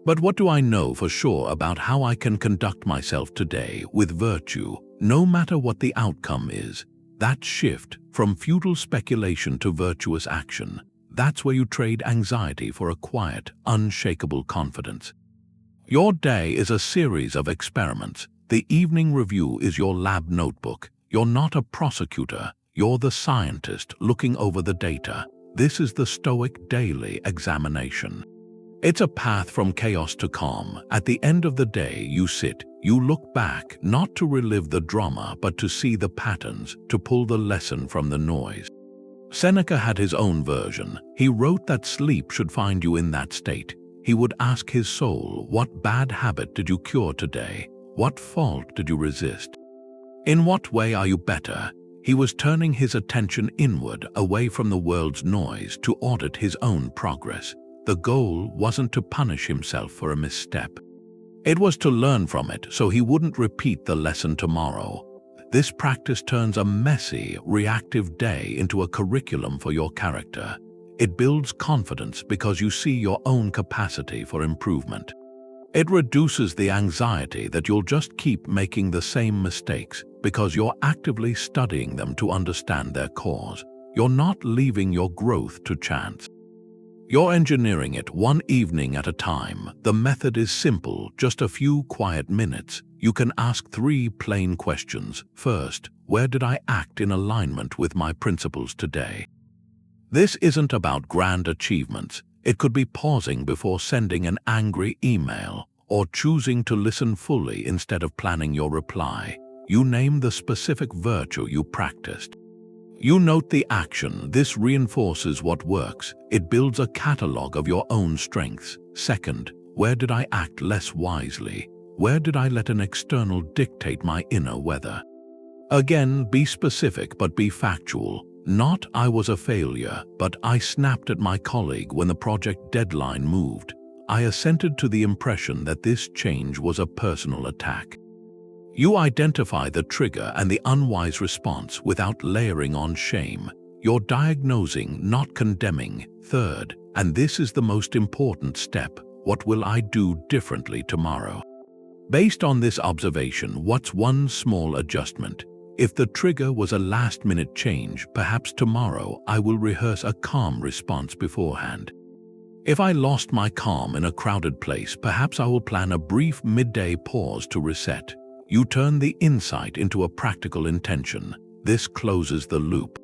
Speaker 1: But what do I know for sure about how I can conduct myself today with virtue, no matter what the outcome is? That shift from futile speculation to virtuous action, that's where you trade anxiety for a quiet, unshakable confidence. Your day is a series of experiments. The evening review is your lab notebook. You're not a prosecutor. You're the scientist looking over the data. This is the Stoic daily examination. It's a path from chaos to calm. At the end of the day, you sit, you look back, not to relive the drama, but to see the patterns, to pull the lesson from the noise. Seneca had his own version. He wrote that sleep should find you in that state. He would ask his soul, what bad habit did you cure today? What fault did you resist? In what way are you better? He was turning his attention inward, away from the world's noise, to audit his own progress. The goal wasn't to punish himself for a misstep. It was to learn from it so he wouldn't repeat the lesson tomorrow. This practice turns a messy, reactive day into a curriculum for your character. It builds confidence because you see your own capacity for improvement. It reduces the anxiety that you'll just keep making the same mistakes because you're actively studying them to understand their cause. You're not leaving your growth to chance. You're engineering it one evening at a time. The method is simple, just a few quiet minutes. You can ask 3 plain questions. First, where did I act in alignment with my principles today? This isn't about grand achievements. It could be pausing before sending an angry email, or choosing to listen fully instead of planning your reply. You name the specific virtue you practiced. You note the action. This reinforces what works. It builds a catalog of your own strengths. Second, where did I act less wisely? Where did I let an external dictate my inner weather? Again, be specific but be factual. Not I was a failure, but I snapped at my colleague when the project deadline moved. I assented to the impression that this change was a personal attack. You identify the trigger and the unwise response without layering on shame. You're diagnosing, not condemning. Third, and this is the most important step, what will I do differently tomorrow? Based on this observation, what's one small adjustment? If the trigger was a last-minute change, perhaps tomorrow I will rehearse a calm response beforehand. If I lost my calm in a crowded place, perhaps I will plan a brief midday pause to reset. You turn the insight into a practical intention. This closes the loop.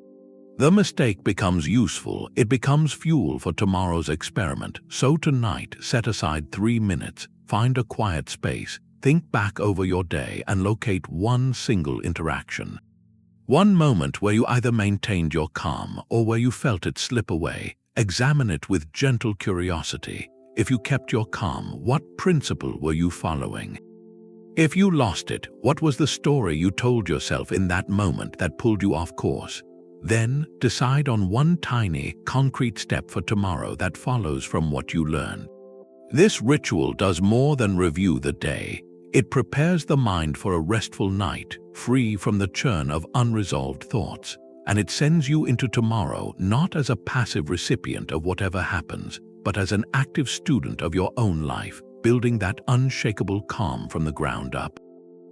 Speaker 1: The mistake becomes useful. It becomes fuel for tomorrow's experiment. So tonight, set aside 3 minutes, find a quiet space, think back over your day and locate one single interaction. One moment where you either maintained your calm or where you felt it slip away, examine it with gentle curiosity. If you kept your calm, what principle were you following? If you lost it, what was the story you told yourself in that moment that pulled you off course? Then, decide on one tiny, concrete step for tomorrow that follows from what you learned. This ritual does more than review the day. It prepares the mind for a restful night, free from the churn of unresolved thoughts, and it sends you into tomorrow not as a passive recipient of whatever happens, but as an active student of your own life, building that unshakable calm from the ground up.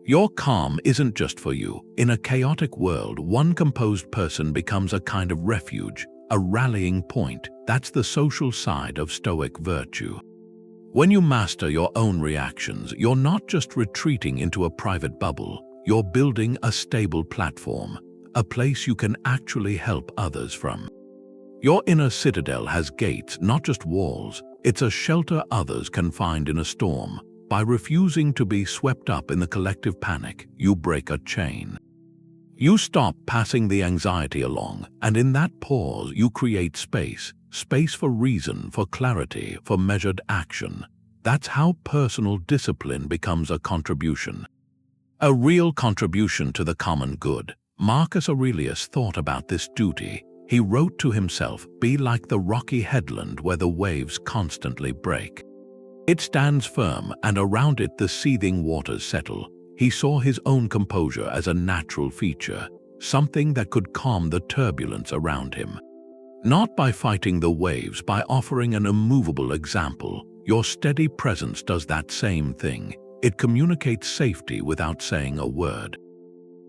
Speaker 1: Your calm isn't just for you. In a chaotic world, one composed person becomes a kind of refuge, a rallying point. That's the social side of Stoic virtue. When you master your own reactions, you're not just retreating into a private bubble, you're building a stable platform, a place you can actually help others from. Your inner citadel has gates, not just walls. It's a shelter others can find in a storm. By refusing to be swept up in the collective panic, you break a chain. You stop passing the anxiety along, and in that pause you create space for reason, for clarity, for measured action. That's how personal discipline becomes a contribution. A real contribution to the common good. Marcus Aurelius thought about this duty. He wrote to himself, "Be like the rocky headland where the waves constantly break. It stands firm, and around it the seething waters settle." He saw his own composure as a natural feature, something that could calm the turbulence around him. Not by fighting the waves, by offering an immovable example. Your steady presence does that same thing. It communicates safety without saying a word.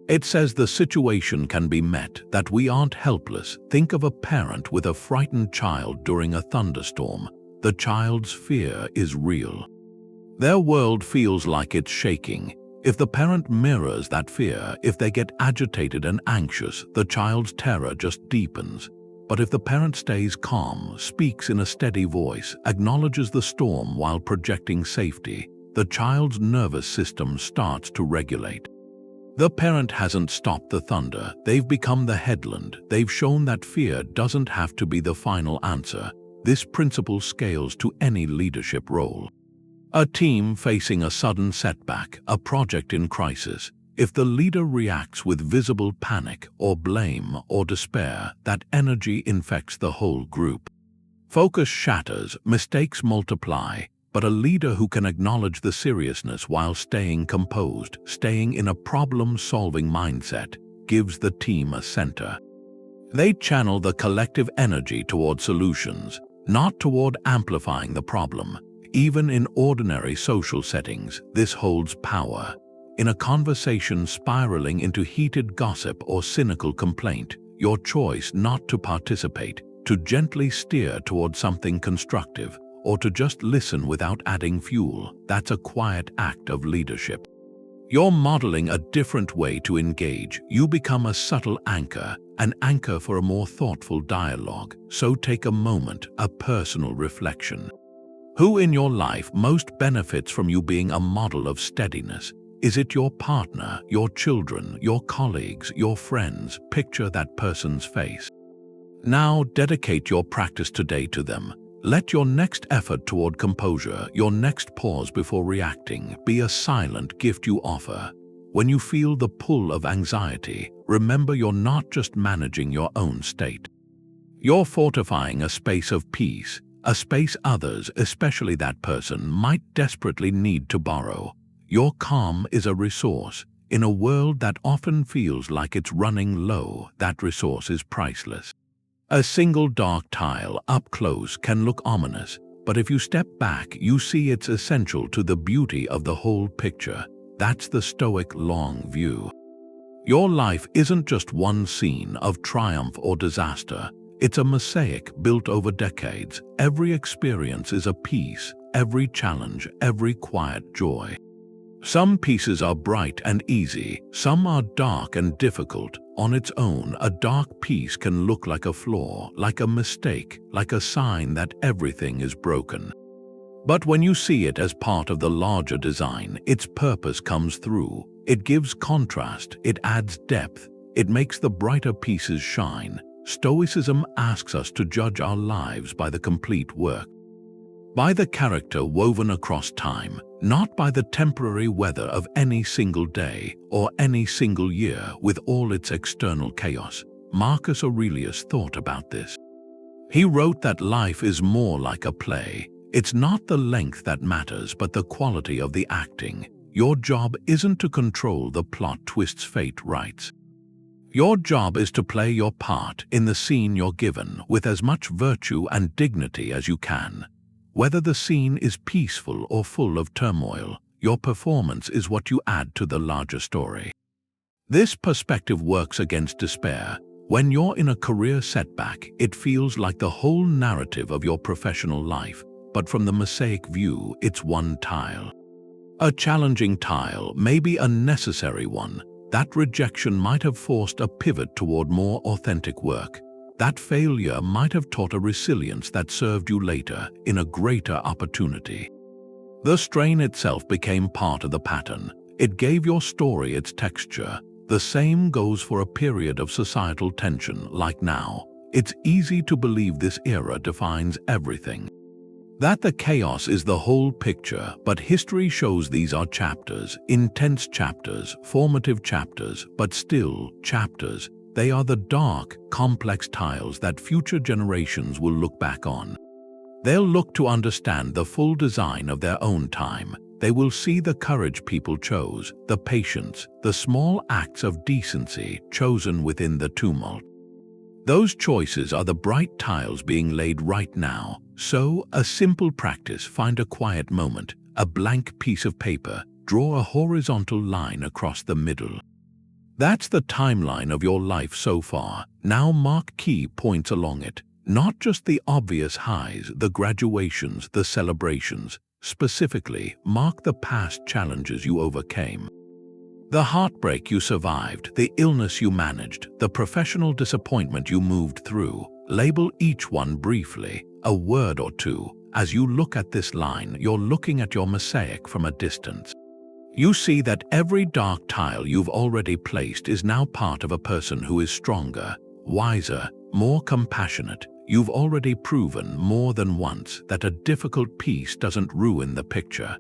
Speaker 1: It says the situation can be met, that we aren't helpless. Think of a parent with a frightened child during a thunderstorm. The child's fear is real. Their world feels like it's shaking. If the parent mirrors that fear, if they get agitated and anxious, the child's terror just deepens. But if the parent stays calm, speaks in a steady voice, acknowledges the storm while projecting safety, the child's nervous system starts to regulate. The parent hasn't stopped the thunder, they've become the headland. They've shown that fear doesn't have to be the final answer. This principle scales to any leadership role. A team facing a sudden setback, a project in crisis. If the leader reacts with visible panic or blame or despair, that energy infects the whole group. Focus shatters, mistakes multiply, but a leader who can acknowledge the seriousness while staying composed, staying in a problem-solving mindset, gives the team a center. They channel the collective energy toward solutions, not toward amplifying the problem. Even in ordinary social settings, this holds power. In a conversation spiraling into heated gossip or cynical complaint, your choice not to participate, to gently steer toward something constructive, or to just listen without adding fuel, that's a quiet act of leadership. You're modeling a different way to engage. You become a subtle anchor, an anchor for a more thoughtful dialogue. So take a moment, a personal reflection. Who in your life most benefits from you being a model of steadiness? Is it your partner, your children, your colleagues, your friends? Picture that person's face. Now dedicate your practice today to them. Let your next effort toward composure, your next pause before reacting, be a silent gift you offer. When you feel the pull of anxiety, remember you're not just managing your own state. You're fortifying a space of peace, a space others, especially that person, might desperately need to borrow. Your calm is a resource. In a world that often feels like it's running low, that resource is priceless. A single dark tile up close can look ominous, but if you step back, you see it's essential to the beauty of the whole picture. That's the Stoic long view. Your life isn't just one scene of triumph or disaster. It's a mosaic built over decades. Every experience is a piece, every challenge, every quiet joy. Some pieces are bright and easy, some are dark and difficult. On its own, a dark piece can look like a flaw, like a mistake, like a sign that everything is broken. But when you see it as part of the larger design, its purpose comes through. It gives contrast, it adds depth, It makes the brighter pieces shine. Stoicism asks us to judge our lives by the complete work, by the character woven across time, not by the temporary weather of any single day or any single year with all its external chaos. Marcus Aurelius thought about this. He wrote that life is more like a play. It's not the length that matters, but the quality of the acting. Your job isn't to control the plot twist's fate rights. Your job is to play your part in the scene you're given with as much virtue and dignity as you can. Whether the scene is peaceful or full of turmoil, your performance is what you add to the larger story. This perspective works against despair. When you're in a career setback, it feels like the whole narrative of your professional life, but from the mosaic view, it's one tile. A challenging tile, maybe a necessary one. That rejection might have forced a pivot toward more authentic work. That failure might have taught a resilience that served you later in a greater opportunity. The strain itself became part of the pattern. It gave your story its texture. The same goes for a period of societal tension like now. It's easy to believe this era defines everything, that the chaos is the whole picture, but history shows these are chapters, intense chapters, formative chapters, but still chapters. They are the dark, complex tiles that future generations will look back on. They'll look to understand the full design of their own time. They will see the courage people chose, the patience, the small acts of decency chosen within the tumult. Those choices are the bright tiles being laid right now. So, a simple practice: find a quiet moment, a blank piece of paper, draw a horizontal line across the middle. That's the timeline of your life so far. Now mark key points along it, not just the obvious highs, the graduations, the celebrations. Specifically, mark the past challenges you overcame, the heartbreak you survived, the illness you managed, the professional disappointment you moved through. Label each one briefly, a word or two. As you look at this line, you're looking at your mosaic from a distance. You see that every dark tile you've already placed is now part of a person who is stronger, wiser, more compassionate. You've already proven more than once that a difficult piece doesn't ruin the picture.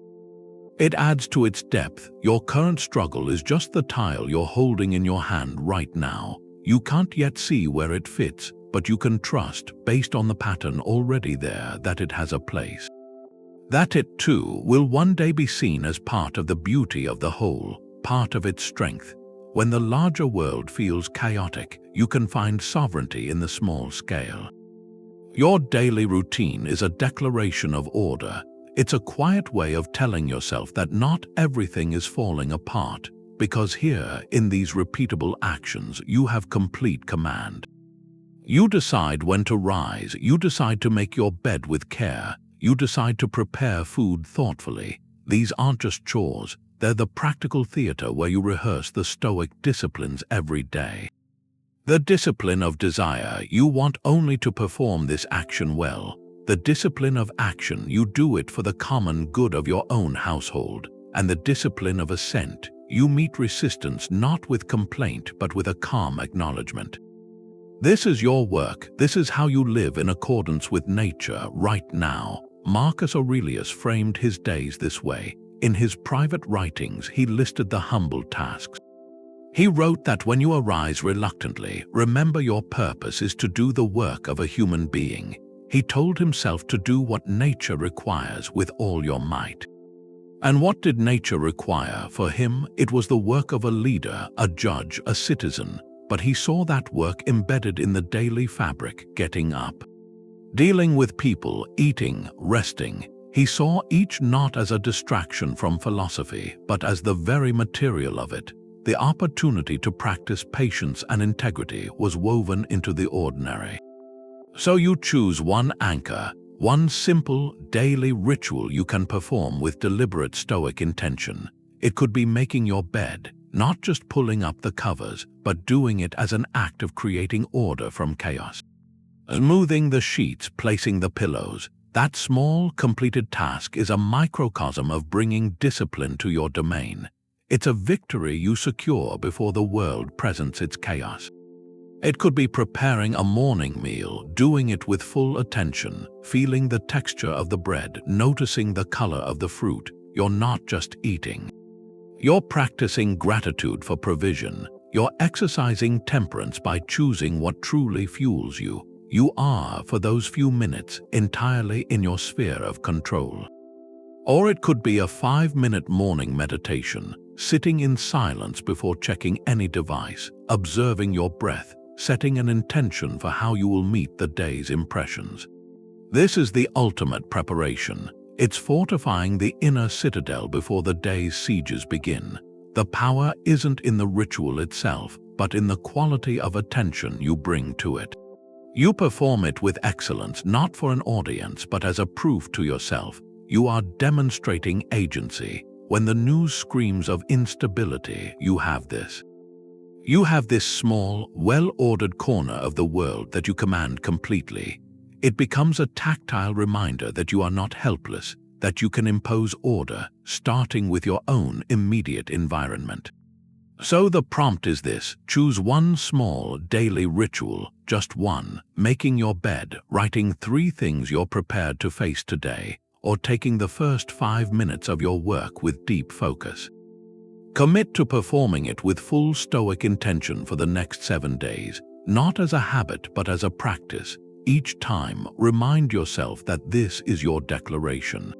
Speaker 1: It adds to its depth. Your current struggle is just the tile you're holding in your hand right now. You can't yet see where it fits, but you can trust, based on the pattern already there, that it has a place. That it too will one day be seen as part of the beauty of the whole, part of its strength. When the larger world feels chaotic, you can find sovereignty in the small scale. Your daily routine is a declaration of order. It's a quiet way of telling yourself that not everything is falling apart, because here, in these repeatable actions, you have complete command. You decide when to rise, you decide to make your bed with care, you decide to prepare food thoughtfully. These aren't just chores, they're the practical theater where you rehearse the Stoic disciplines every day. The discipline of desire, you want only to perform this action well. The discipline of action, you do it for the common good of your own household. And the discipline of assent, you meet resistance not with complaint but with a calm acknowledgement. This is your work. This is how you live in accordance with nature right now. Marcus Aurelius framed his days this way. In his private writings, he listed the humble tasks. He wrote that when you arise reluctantly, remember your purpose is to do the work of a human being. He told himself to do what nature requires with all your might. And what did nature require? For him, it was the work of a leader, a judge, a citizen. But he saw that work embedded in the daily fabric: getting up, dealing with people, eating, resting. He saw each not as a distraction from philosophy, but as the very material of it. The opportunity to practice patience and integrity was woven into the ordinary. So you choose one anchor, one simple, daily ritual you can perform with deliberate Stoic intention. It could be making your bed, not just pulling up the covers, but doing it as an act of creating order from chaos. Smoothing the sheets, placing the pillows. That small, completed task is a microcosm of bringing discipline to your domain. It's a victory you secure before the world presents its chaos. It could be preparing a morning meal, doing it with full attention, feeling the texture of the bread, noticing the color of the fruit. You're not just eating. You're practicing gratitude for provision. You're exercising temperance by choosing what truly fuels you. You are, for those few minutes, entirely in your sphere of control. Or it could be a 5-minute morning meditation, sitting in silence before checking any device, observing your breath, setting an intention for how you will meet the day's impressions. This is the ultimate preparation. It's fortifying the inner citadel before the day's sieges begin. The power isn't in the ritual itself, but in the quality of attention you bring to it. You perform it with excellence, not for an audience, but as a proof to yourself. You are demonstrating agency. When the news screams of instability, you have this. You have this small, well-ordered corner of the world that you command completely. It becomes a tactile reminder that you are not helpless, that you can impose order, starting with your own immediate environment. So the prompt is this: choose one small daily ritual, just one, making your bed, writing 3 things you're prepared to face today, or taking the first 5 minutes of your work with deep focus. Commit to performing it with full Stoic intention for the next 7 days, not as a habit but as a practice. Each time, remind yourself that this is your declaration.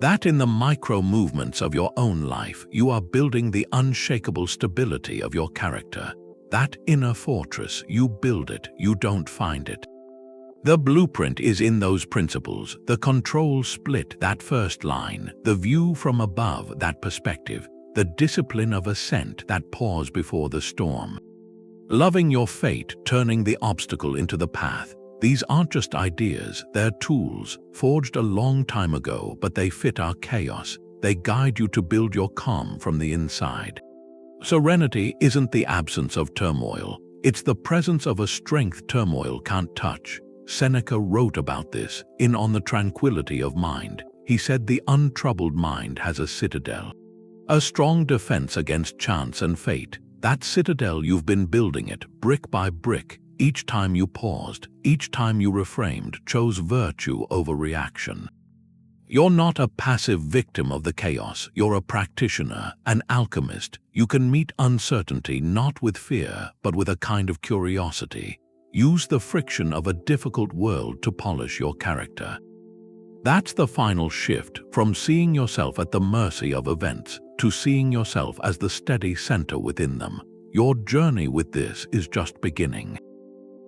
Speaker 1: That in the micro movements of your own life, you are building the unshakable stability of your character. That inner fortress, you build it, you don't find it. The blueprint is in those principles, the control split, that first line, the view from above, that perspective, the discipline of assent, that pause before the storm. Loving your fate, turning the obstacle into the path. These aren't just ideas, they're tools, forged a long time ago, but they fit our chaos. They guide you to build your calm from the inside. Serenity isn't the absence of turmoil, it's the presence of a strength turmoil can't touch. Seneca wrote about this in On the Tranquility of Mind. He said the untroubled mind has a citadel. A strong defense against chance and fate. That citadel, you've been building it, brick by brick. Each time you paused, each time you reframed, chose virtue over reaction. You're not a passive victim of the chaos, you're a practitioner, an alchemist. You can meet uncertainty not with fear, but with a kind of curiosity. Use the friction of a difficult world to polish your character. That's the final shift, from seeing yourself at the mercy of events to seeing yourself as the steady center within them. Your journey with this is just beginning.